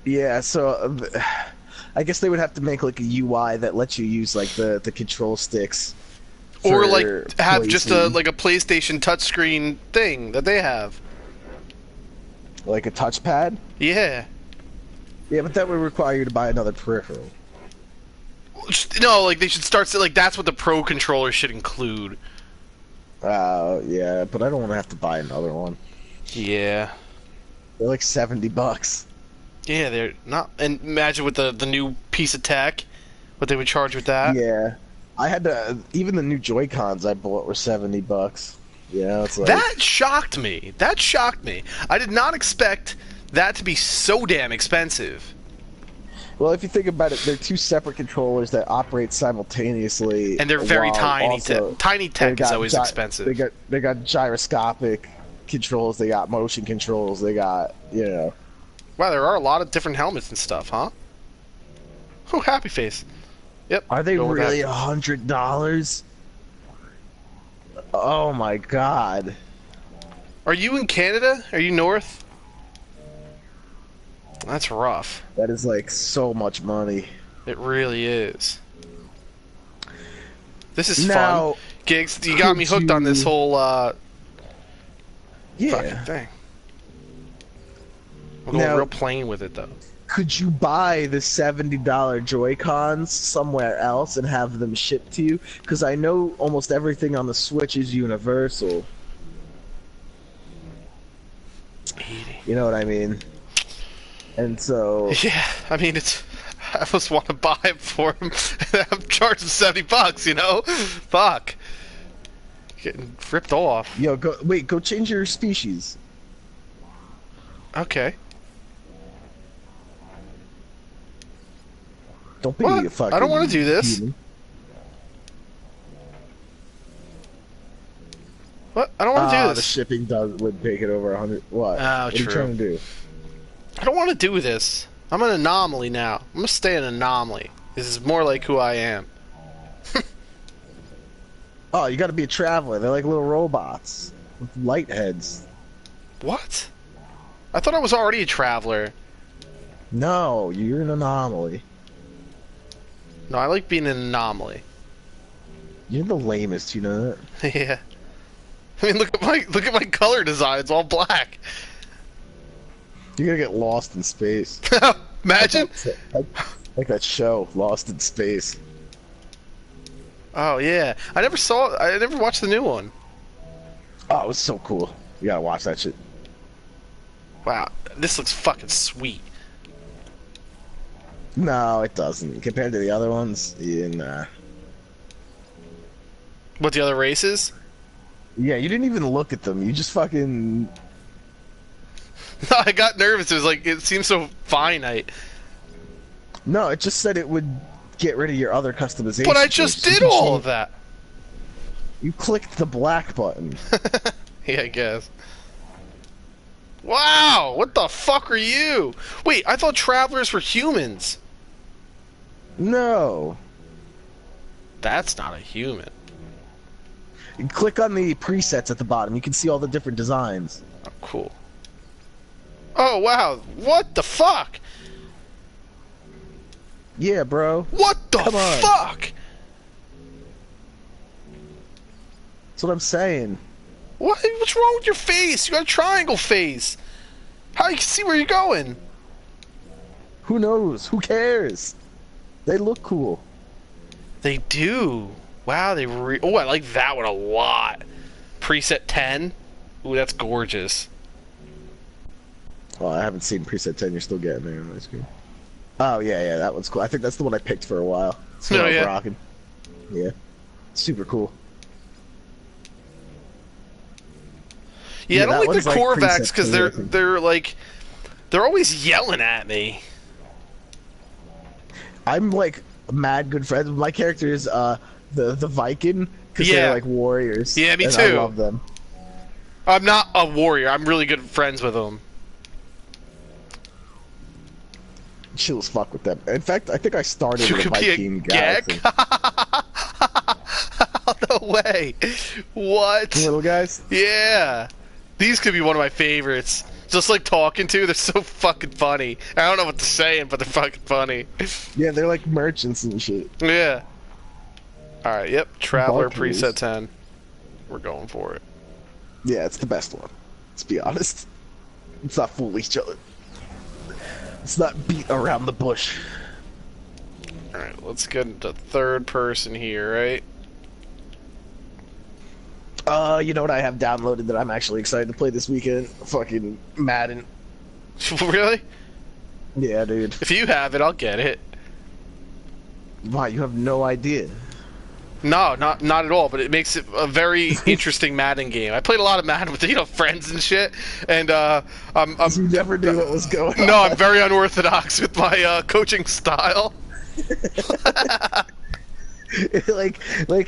Yeah, so I guess they would have to make like a UI that lets you use like the control sticks. Or, for like, have just a placing, like a PlayStation touchscreen thing that they have. like a touchpad. Yeah. Yeah, but that would require you to buy another peripheral. No, like, they should start... Like, that's what the Pro controller should include. Yeah, but I don't want to have to buy another one. Yeah. They're like $70. Yeah, they're not... And imagine with the new piece of tech, what they would charge with that. Yeah, I had to. Even the new Joy-Cons I bought were $70. Yeah, it's like That shocked me. That shocked me. I did not expect that to be so damn expensive. well, if you think about it, they're two separate controllers that operate simultaneously, And they're very while tiny. also Tiny they tech is got always expensive. They got gyroscopic controls. They got motion controls. They got Wow, there are a lot of different helmets and stuff, huh? Oh, happy face. Yep. Are they go with really that. $100? Oh my god! Are you in Canada? Are you north? That's rough. That is like so much money. It really is. This is Now, fun. Gigs, you got me hooked on this whole fucking Yeah. thing. I'm going Now- real plain with it, though. Could you buy the $70 Joy-Cons somewhere else and have them shipped to you? Because I know almost everything on the Switch is universal. You know what I mean? And so... Yeah, I mean, it's... I just want to buy it for him, and I'm charging $70, you know? Fuck. Getting ripped off. Yo, go change your species. Okay. Don't be What? a fucking I don't want to do this. human. What? I don't want to do The this. shipping would take it over 100. What? Oh, what are you true. trying to do? I don't want to do this. I'm an anomaly now. I'm gonna stay an anomaly. This is more like who I am. Oh, you got to be a traveler. They're like little robots with light heads. What? I thought I was already a traveler. No, you're an anomaly. No, I like being an anomaly. You're the lamest, you know that? Yeah. I mean, look at my color design. It's all black. You're gonna get lost in space. Imagine. Like that show, Lost in Space. Oh yeah. I never watched the new one. Oh, it was so cool. You gotta watch that shit. Wow. This looks fucking sweet. No, it doesn't. Compared to the other ones, yeah, nah. What, the other races? Yeah, you didn't even look at them. You just fucking... I got nervous. It was like, it seemed so finite. No, it just said it would get rid of your other customization. But I just did all of that. You clicked the black button. Yeah, I guess. Wow! What the fuck are you? Wait, I thought travelers were humans. No. That's not a human. Click on the presets at the bottom. You can see all the different designs. Oh, cool. Oh, wow. What the fuck? Yeah, bro. What the Come on. fuck? That's what I'm saying. What's wrong with your face? You got a triangle face. How you see where you're going? Who knows? Who cares? They look cool. They do. Wow, oh, I like that one a lot. Preset 10. Ooh, that's gorgeous. Oh, I haven't seen preset 10. You're still getting there on my screen. Oh, yeah, that one's cool. I think that's the one I picked for a while. That's what I was rocking. Yeah. Super cool. Yeah, I don't like the Korvax because they're always yelling at me. I'm like mad good friends. My character is the Viking because they're like warriors. Yeah, me too. I love them. I'm not a warrior. I'm really good friends with them. Chill as fuck with them. In fact, I think I started with a Viking galaxy. No way. What? The little guys? Yeah. These could be one of my favorites. Just like talking to, they're so fucking funny. I don't know what they're saying, but they're fucking funny. Yeah, they're like merchants and shit. Yeah. Alright, yep. Traveler Walkthroughs. preset 10. We're going for it. Yeah, it's the best one. Let's be honest. Let's not fool each other. Let's not beat around the bush. Alright, let's get into third person here, right? You know what I have downloaded that I'm actually excited to play this weekend? Fucking Madden. Really? Yeah, dude. If you have it, I'll get it. Why, you have no idea. No, not at all, but it makes it a very interesting Madden game. I played a lot of Madden with, friends and shit, and You never knew what was going on. No, I'm very unorthodox with my coaching style. like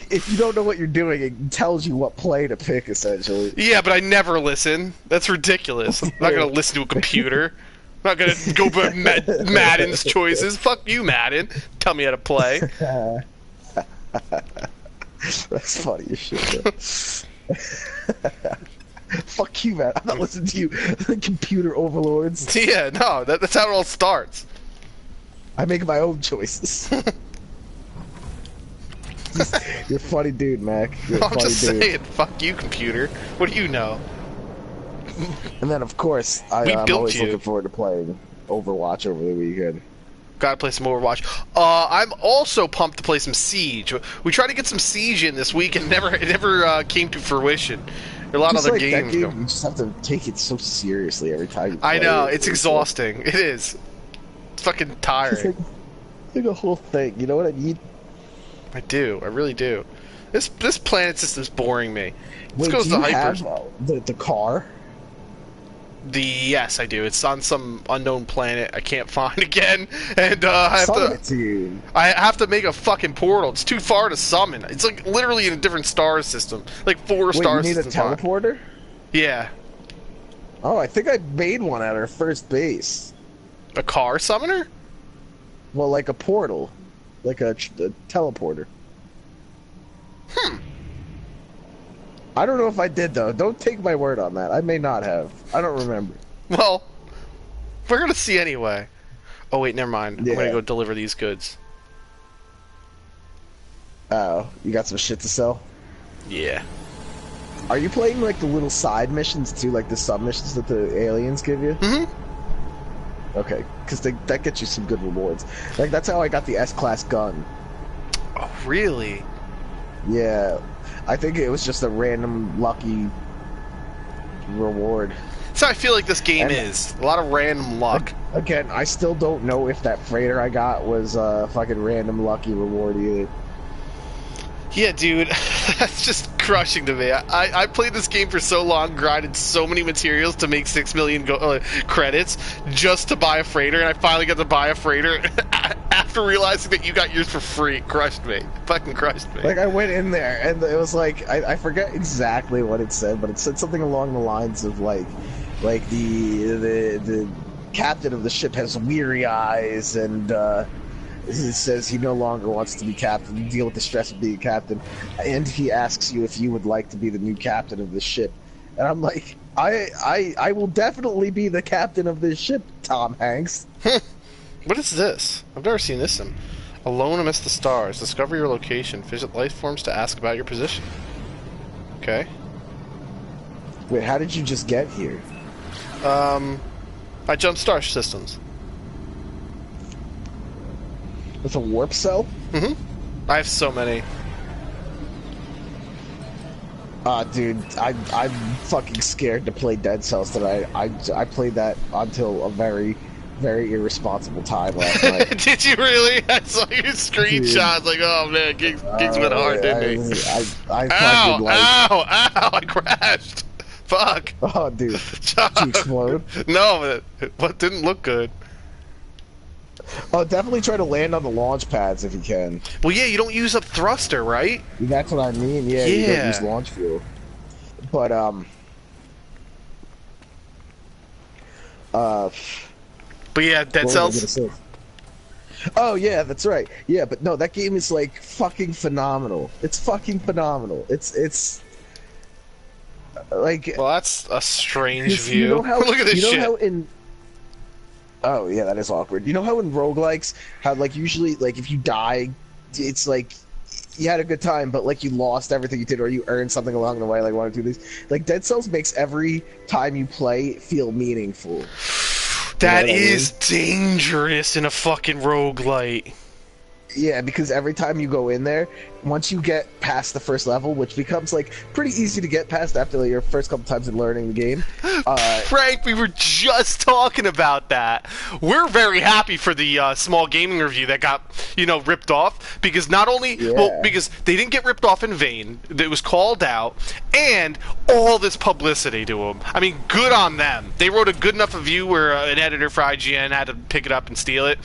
if you don't know what you're doing, it tells you what play to pick, essentially. Yeah, but I never listen. That's ridiculous. I'm not gonna listen to a computer. I'm not gonna go by Madden's choices. Fuck you, Madden. Tell me how to play. That's funny as shit. Fuck you, man. I'm not listening to you, computer overlords. Yeah, no, that's how it all starts. I make my own choices. You're a funny dude, Mac. You're a I'm funny just dude. saying, fuck you, computer. What do you know? And then, of course, I'm always looking forward to playing Overwatch over the weekend. Gotta play some Overwatch. I'm also pumped to play some Siege. We tried to get some Siege in this week, and it never came to fruition. There are a lot of other games. You just have to take it so seriously every time you play. I know, it's exhausting. It is. It's fucking tiring. It's like a whole thing. You know what I need? I do. I really do. This planet system's boring me. Wait, Let's go do to you Hypers. have the car? Yes, I do. It's on some unknown planet I can't find again, and I have to make a fucking portal. It's too far to summon. It's like literally in a different star system, like 4 star systems. You need a teleporter? Yeah. Oh, I think I made one at our first base. A car summoner? Well, like a portal, like a teleporter. I don't know if I did, though. Don't take my word on that. I may not have. I don't remember. Well, we're gonna see anyway. Oh, wait, never mind. Yeah. I'm gonna go deliver these goods. Oh, you got some shit to sell? Yeah. Are you playing, like, the little side missions, too? Like the sub-missions that the aliens give you? Mm-hmm. Okay, because that gets you some good rewards. Like, that's how I got the S-Class gun. Oh, really? Yeah. I think it was just a random lucky reward. That's how I feel like this game is. A lot of random luck. Again, I still don't know if that freighter I got was a fucking random lucky reward either. Yeah, dude, that's just crushing to me. I played this game for so long, grinded so many materials to make 6 million credits just to buy a freighter, and I finally got to buy a freighter after realizing that you got yours for free. It crushed me. Fucking crushed me. Like, I went in there, and it was like, I forget exactly what it said, but it said something along the lines of, like the captain of the ship has weary eyes, and It says he no longer wants to be captain, deal with the stress of being captain, and he asks you if you would like to be the new captain of the ship. And I'm like, I will definitely be the captain of this ship, Tom Hanks. What is this? I've never seen this in. Alone amidst the stars. Discover your location. Visit life forms to ask about your position. Okay. Wait, how did you just get here? I jumped star systems. With a warp cell? Mm-hmm. I have so many. Dude, I'm fucking scared to play Dead Cells tonight. I played that until a very, very irresponsible time last night. Did you really? I saw your screenshots. Like, oh man, Gigs went hard, didn't he? I ow, fucking like. Ow! I crashed. Fuck. Oh, dude. Did you explode? No, it didn't look good. Oh, definitely try to land on the launch pads if you can. Well, yeah, you don't use up thruster, right? That's what I mean. Yeah, you don't use launch fuel. But But yeah, Dead Cells. Oh yeah, that's right. Yeah, but no, that game is like fucking phenomenal. It's fucking phenomenal. It's like. Well, that's a strange view. You know how, look at this shit. How in. Oh yeah, that is awkward. You know how in roguelikes, how like usually like if you die, it's like you had a good time, but like you lost everything you did, or you earned something along the way, like 1 or 2 days. Like Dead Cells makes every time you play feel meaningful. That is dangerous in a fucking roguelite. Yeah, because every time you go in there, once you get past the first level, which becomes like pretty easy to get past after like, your first couple times in learning the game. Frank, we were just talking about that. We're very happy for the small gaming review that got, ripped off, because not only, because they didn't get ripped off in vain, it was called out, and all this publicity to them. I mean, good on them. They wrote a good enough review where an editor for IGN had to pick it up and steal it.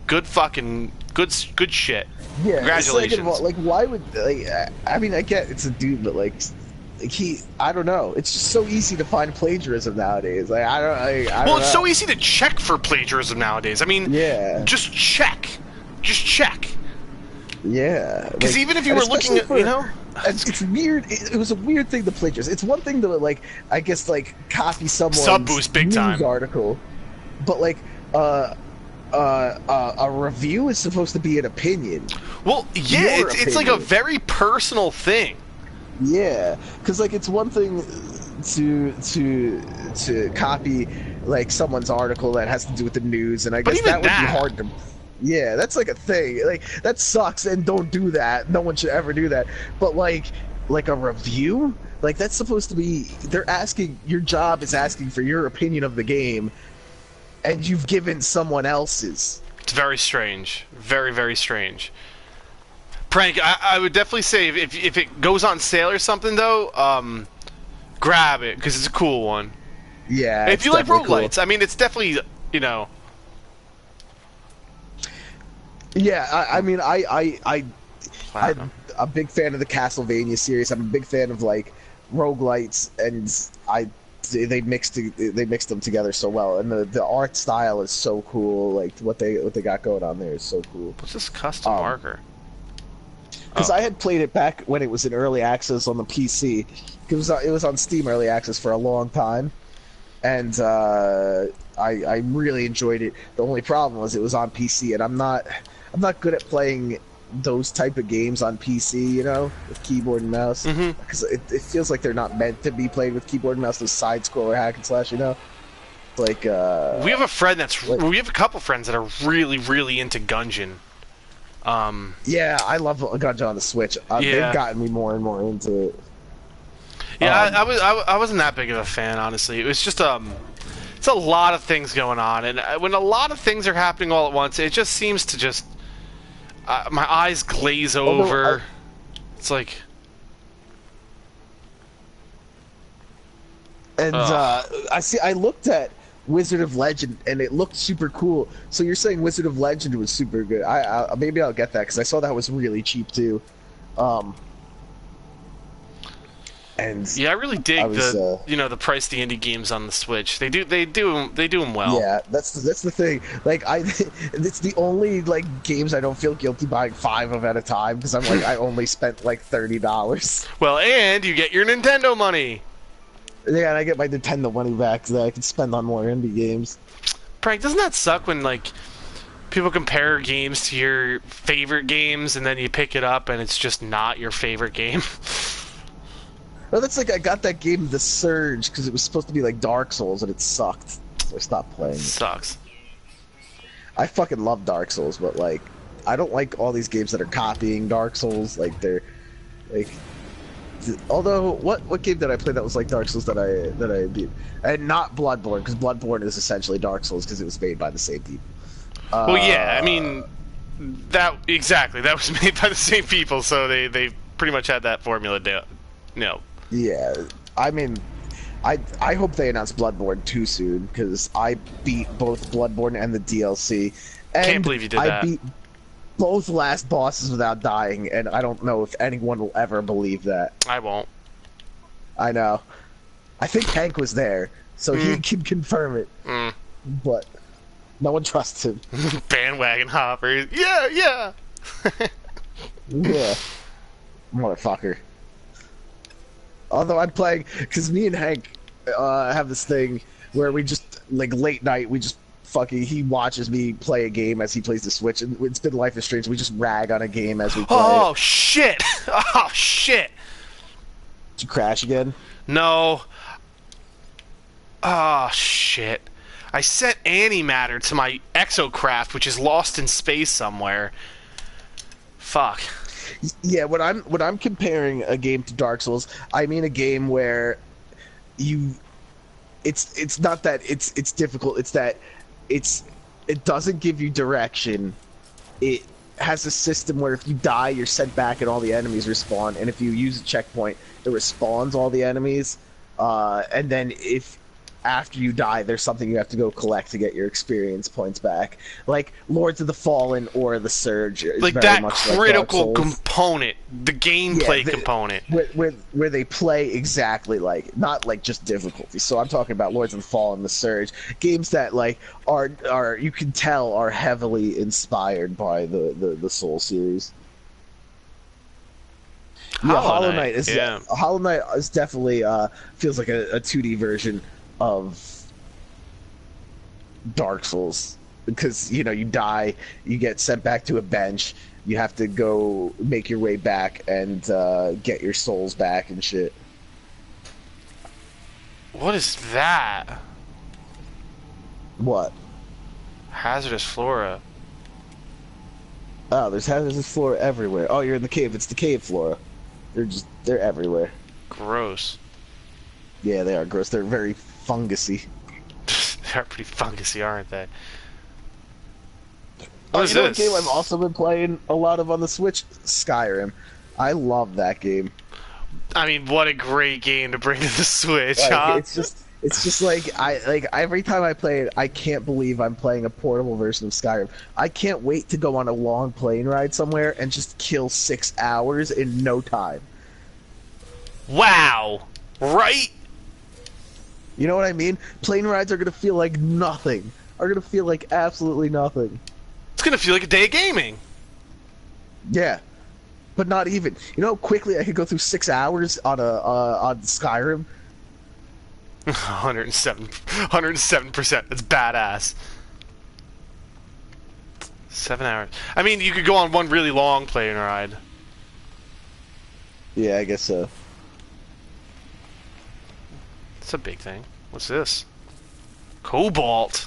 Good fucking good shit. Yeah, congratulations. Like why would I mean I get it's a dude, but like I don't know. It's just so easy to find plagiarism nowadays. Like I don't know. It's so easy to check for plagiarism nowadays. I mean, yeah, just check. Yeah, because even if you were looking at, it's weird. It was a weird thing to plagiarize. It's one thing to like, I guess, like copy someone's Sub-boost big news time article, but like a review is supposed to be an opinion. Well, yeah, it's like a very personal thing. Yeah, because like it's one thing to copy like someone's article that has to do with the news, and I guess that would be hard to. Yeah, that's like a thing. Like that sucks, and don't do that. No one should ever do that. But like a review, like that's supposed to be. They're asking. Your job is asking for your opinion of the game, and you've given someone else's. It's very strange. Very, very strange. Prank, I would definitely say if it goes on sale or something, though, grab it, because it's a cool one. Yeah, if you like roguelites, cool. I mean, it's definitely, Yeah, I mean, I'm a big fan of the Castlevania series. I'm a big fan of, like, roguelites, and they mixed them together so well, and the art style is so cool. Like what they got going on there is so cool. What's this custom marker? Because I had played it back when it was in early access on the PC. It was on Steam early access for a long time, and I really enjoyed it. The only problem was it was on PC, and I'm not good at playing those type of games on PC, with keyboard and mouse, because it feels like they're not meant to be played with keyboard and mouse. Those side scroller hack and slash, like we have a friend we have a couple friends that are really, really into Gungeon. Yeah, I love Gungeon on the Switch. They've gotten me more and more into it. Yeah, I wasn't that big of a fan, honestly. It was just it's a lot of things going on, and when a lot of things are happening all at once, it just seems to just my eyes glaze over. It's like, and I looked at Wizard of Legend, and it looked super cool. So you're saying Wizard of Legend was super good? Maybe I'll get that, because I saw that was really cheap too. And Yeah, I really dig the price of the indie games on the Switch. They do them well. Yeah, that's the thing. Like it's the only like games I don't feel guilty buying 5 of at a time because I'm like I only spent like $30. Well, and you get your Nintendo money. Yeah, and I get my Nintendo money back that I can spend on more indie games. Prank, doesn't that suck when like people compare games to your favorite games and then you pick it up and it's just not your favorite game? Well, that's like I got that game The Surge because it was supposed to be like Dark Souls and it sucked, so I stopped playing. Sucks. I fucking love Dark Souls, but like I don't like all these games that are copying Dark Souls. Like they're like, although what game did I play that was like Dark Souls that I beat? And not Bloodborne, because Bloodborne is essentially Dark Souls because it was made by the same people. Well, yeah, I mean that was made by the same people, so they pretty much had that formula down. No. Yeah, I mean, I hope they announce Bloodborne too soon because I beat both Bloodborne and the DLC. And can't believe you did that. I beat both last bosses without dying, and I don't know if anyone will ever believe that. I won't. I know. I think Hank was there, so he can confirm it. But no one trusts him. Bandwagon hoppers. Yeah. Yeah. Motherfucker. Although I'm playing, because me and Hank have this thing where we just, like, late night, we just fucking, he watches me play a game as he plays the Switch, and it's been Life is Strange, we just rag on a game as we play Oh, it. shit! Oh, shit! Did you crash again? No. Oh, shit. I sent antimatter to my exocraft, which is lost in space somewhere. Fuck. Yeah, when I'm comparing a game to Dark Souls, I mean a game where it's not that it's difficult, it's that it doesn't give you direction. It has a system where if you die, you're sent back and all the enemies respawn, and if you use a checkpoint, it respawns all the enemies. And then if after you die, there's something you have to go collect to get your experience points back, like Lords of the Fallen or the Surge. Like very that much critical like component, the gameplay component, where they play exactly like, not like just difficulty. So I'm talking about Lords of the Fallen, the Surge, games that like are you can tell are heavily inspired by the Soul series. Hollow Knight is definitely feels like a 2D version of Dark Souls, because you die, you get sent back to a bench, you have to go make your way back and get your souls back and shit. What is that? What? Hazardous flora. Oh, there's hazardous flora everywhere. Oh, you're in the cave. It's the cave flora. They're everywhere. Gross. Yeah, they are gross. They're very fungusy. They're pretty fungusy, aren't they? What is this? Game I've also been playing a lot of on the Switch? Skyrim. I love that game. I mean, what a great game to bring to the Switch, like, huh? It's just like every time I play it, I can't believe I'm playing a portable version of Skyrim. I can't wait to go on a long plane ride somewhere and just kill 6 hours in no time. Wow. Right? You know what I mean? Plane rides are gonna feel like nothing. Are gonna feel like absolutely nothing. It's gonna feel like a day of gaming. Yeah, but not even. You know how quickly I could go through 6 hours on on Skyrim? 107%. That's badass. 7 hours. I mean, you could go on one really long plane ride. Yeah, I guess so. It's a big thing. What's this? Cobalt.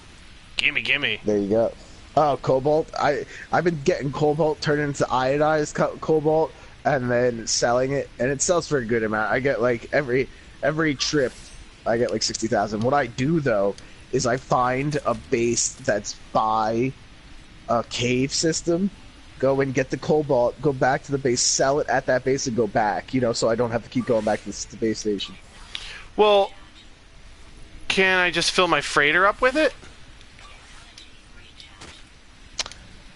Gimme. There you go. Oh, cobalt. I've been getting cobalt turned into iodized cobalt and then selling it, and it sells for a good amount. I get like every trip, I get like 60,000. What I do though is I find a base that's by a cave system, go and get the cobalt, go back to the base, sell it at that base, and go back. So I don't have to keep going back to the base station. Well, can I just fill my freighter up with it?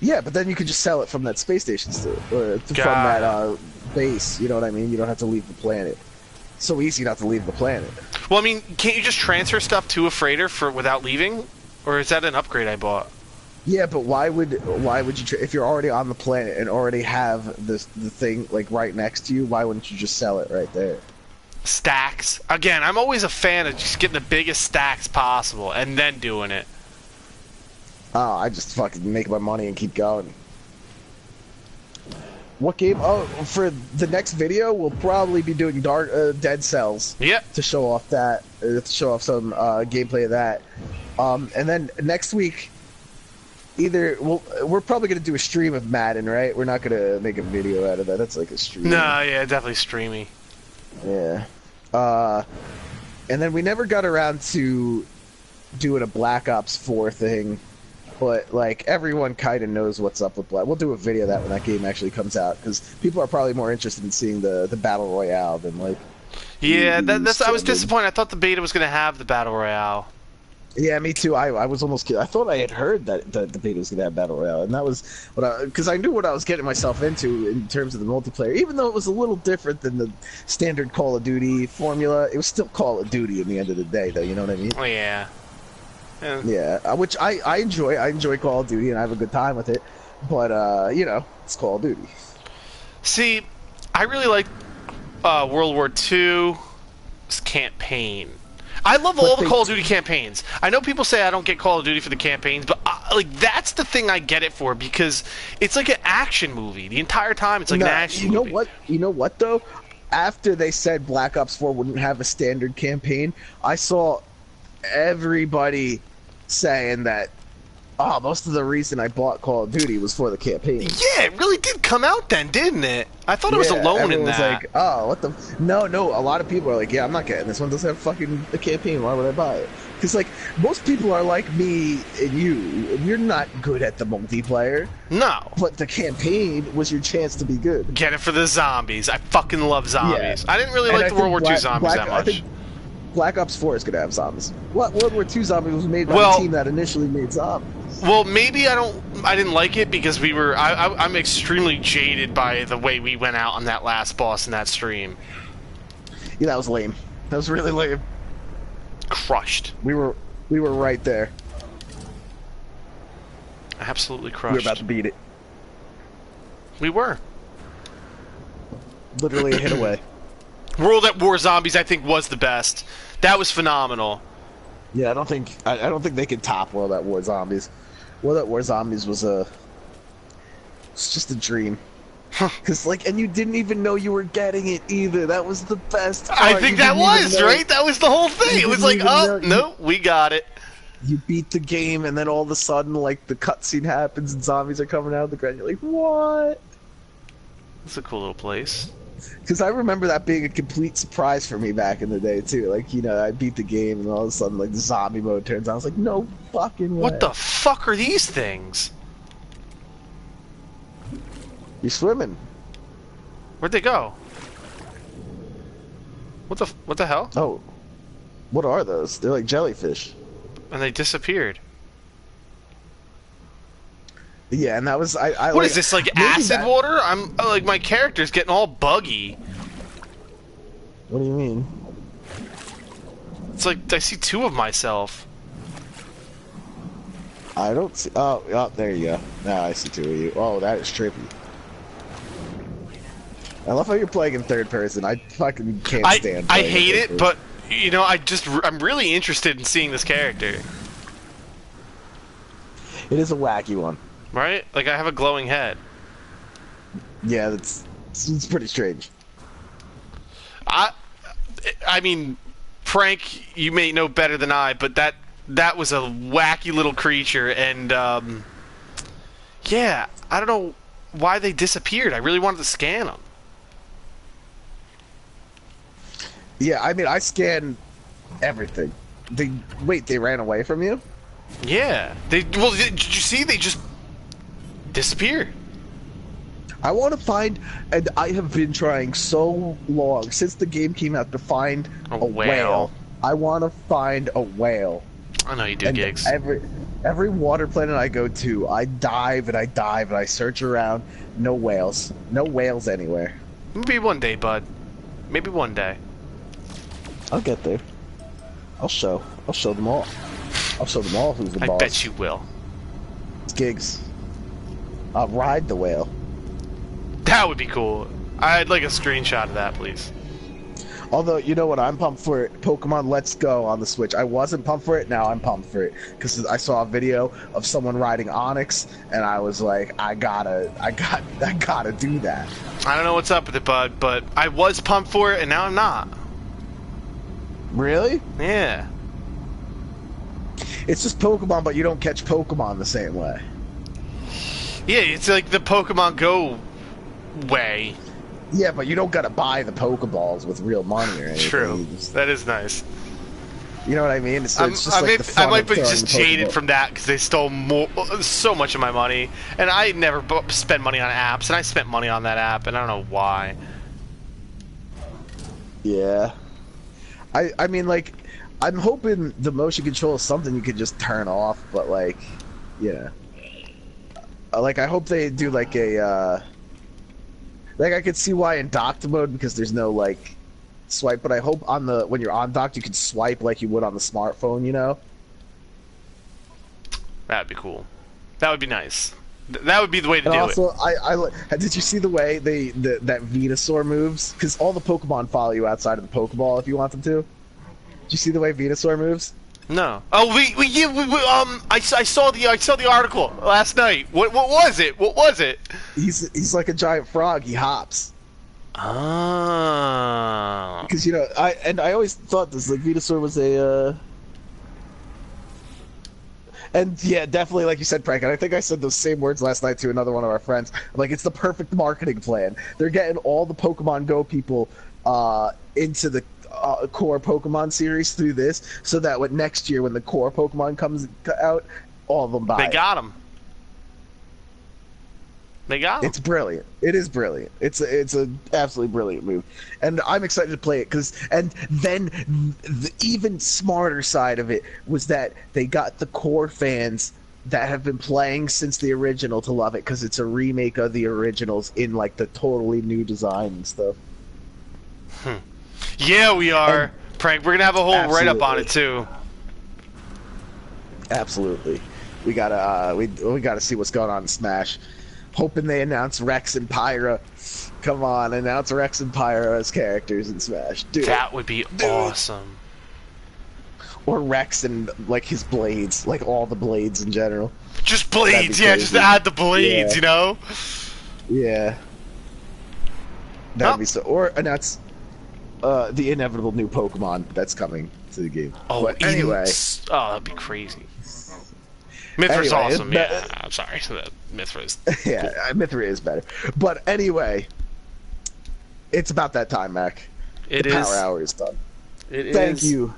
Yeah, but then you could just sell it from that space station still, or from that base. You know what I mean? You don't have to leave the planet. so easy not to leave the planet. Well, I mean, can't you just transfer stuff to a freighter without leaving? Or is that an upgrade I bought? Yeah, but why would you if you're already on the planet and already have the thing like right next to you? Why wouldn't you just sell it right there? Stacks. Again, I'm always a fan of just getting the biggest stacks possible and then doing it. Oh, I just fucking make my money and keep going. What game? Oh, for the next video, we'll probably be doing Dead Cells. Yep. To show off that, to show off some gameplay of that. And then next week, we're probably gonna do a stream of Madden, right? We're not gonna make a video out of that. That's like a stream. No, yeah, definitely streamy. Yeah. And then we never got around to doing a Black Ops 4 thing, but like everyone kind of knows what's up with Black. We'll do a video of that when that game actually comes out, because people are probably more interested in seeing the battle royale than like. Yeah, that's. I was disappointed. I thought the beta was going to have the battle royale. Yeah, me too. I was almost. I thought I had heard that the beta was going to have battle royale, and that was because I knew what I was getting myself into in terms of the multiplayer. Even though it was a little different than the standard Call of Duty formula, it was still Call of Duty in the end of the day, though. You know what I mean? Oh yeah. Yeah, which I enjoy. I enjoy Call of Duty, and I have a good time with it. But you know, it's Call of Duty. See, I really like World War II's campaign. I love all the Call of Duty campaigns. I know people say I don't get Call of Duty for the campaigns, but like that's the thing I get it for, because it's like an action movie. The entire time it's like an action movie. You know what though? After they said Black Ops 4 wouldn't have a standard campaign, I saw everybody saying that most of the reason I bought Call of Duty was for the campaign. Yeah, it really did come out then, didn't it? I thought it was alone in that. Like, oh, what the... No, a lot of people are like, yeah, I'm not getting this one. Doesn't have fucking a campaign. Why would I buy it? Because, like, most people are like me and you. We're not good at the multiplayer. No. But the campaign was your chance to be good. Get it for the zombies. I fucking love zombies. Yeah. I didn't really like the World War II zombies that much. I think Black Ops 4 is going to have zombies. World War II zombies was made by the team that initially made zombies. Well, maybe I didn't like it because I'm extremely jaded by the way we went out on that last boss in that stream. Yeah, that was lame. That was really lame. Crushed. We were right there. Absolutely crushed. We were about to beat it. We were. Literally a hit away. World at War Zombies, I think, was the best. That was phenomenal. Yeah, I don't think they could top World at War Zombies. World at War Zombies was it's just a dream. Cause and you didn't even know you were getting it either. That was the best part. I think that was right. That was the whole thing. It was like, oh no, we got it. You beat the game, and then all of a sudden, like the cutscene happens, and zombies are coming out of the ground. You're like, what? It's a cool little place. Because I remember that being a complete surprise for me back in the day too. Like, you know, I beat the game, and all of a sudden, like the zombie mode turns on. I was like, no fucking way. What the fuck are these things? You're swimming. Where'd they go? What the hell? Oh, what are those? They're like jellyfish. And they disappeared. Yeah, and that was What is this, like acid water? I'm like, my character's getting all buggy. What do you mean? It's like I see two of myself. I don't see. Oh, there you go. Now I see two of you. Oh, that is trippy. I love how you're playing in third person. I fucking can't stand. I hate it, but you know, I'm really interested in seeing this character. It is a wacky one. Right? Like, I have a glowing head. Yeah, it's pretty strange. I mean, Frank, you may know better than I, but that was a wacky little creature, and yeah, I don't know why they disappeared. I really wanted to scan them. Yeah, I mean, I scanned everything. They ran away from you? Yeah. Did you see? They just disappeared. I want to find, and I have been trying so long since the game came out to find a whale. I want to find a whale. I know you do, Gigs. Every water planet I go to, I dive and I search around. No whales. No whales anywhere. Maybe one day, bud. Maybe one day. I'll get there. I'll show them all. I'll show them all who's the boss. I bet you will. It's Gigs. I'll ride the whale. That would be cool. I'd like a screenshot of that, please. Although, you know what, I'm pumped for it. Pokemon Let's Go on the Switch. I wasn't pumped for it, now I'm pumped for it. Because I saw a video of someone riding Onix, and I was like, I gotta do that. I don't know what's up with it, bud, but I was pumped for it, and now I'm not. Really? Yeah. It's just Pokemon, but you don't catch Pokemon the same way. Yeah, it's like the Pokemon Go way. Yeah, but you don't gotta buy the Pokeballs with real money or anything. True. That is nice. You know what I mean? It's just like the I fun might of be throwing just the jaded Pokeball. from that because they stole so much of my money, and I never spend money on apps, and I spent money on that app, and I don't know why. Yeah. I mean, like, I'm hoping the motion control is something you could just turn off, but, like, yeah. Like, I hope they do, like, a, like, I could see why in docked mode, because there's no, like, swipe, but I hope on the, when you're on docked, you can swipe like you would on the smartphone, you know? That'd be cool. That would be nice. That would be the way to And do also, it. did you see the way that Venusaur moves? Because all the Pokemon follow you outside of the Pokeball if you want them to. Did you see the way Venusaur moves? No. Oh, I saw the article last night. What was it? What was it? He's like a giant frog. He hops. Oh. Because, you know, I always thought this, like, Venusaur was a, And yeah, definitely, like you said, Prank, and I think I said those same words last night to another one of our friends. I'm like, it's the perfect marketing plan. They're getting all the Pokemon Go people into the core Pokemon series through this, so that next year when the core Pokemon comes out, all of them buy They it. got him. They got him. It's brilliant. It is brilliant. It's an absolutely brilliant move, and I'm excited to play it and then the even smarter side of it was that they got the core fans that have been playing since the original to love it because it's a remake of the originals in like the totally new design and stuff. Yeah, we are. Prank. We're gonna have a whole write-up on it too. Absolutely. We gotta we gotta see what's going on in Smash. Hoping they announce Rex and Pyra. Come on, announce Rex and Pyra as characters in Smash. Dude, That would be awesome. Or Rex and like his blades, like all the blades in general. Just blades, yeah, just crazy. add the blades, Yeah. you know? Yeah. That'd be so. Or announce the inevitable new Pokemon that's coming to the game. Oh, but anyway. Oh, that'd be crazy. Mithra's Anyway, awesome, yeah. I'm sorry. Mithra's Yeah, Mithra is better. But anyway, it's about that time, Mac. It the is. Power Hour is done. Thank you,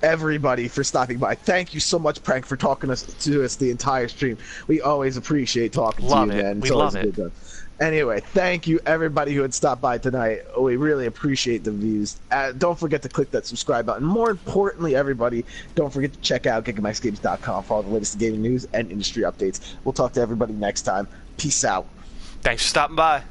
everybody, for stopping by. Thank you so much, Prank, for talking to us the entire stream. We always appreciate talking Love to you, it. man. It's We always love a it. good time. Anyway, thank you, everybody who had stopped by tonight. We really appreciate the views. Don't forget to click that subscribe button. More importantly, everybody, don't forget to check out GigamaxGames.com for all the latest gaming news and industry updates. We'll talk to everybody next time. Peace out. Thanks for stopping by.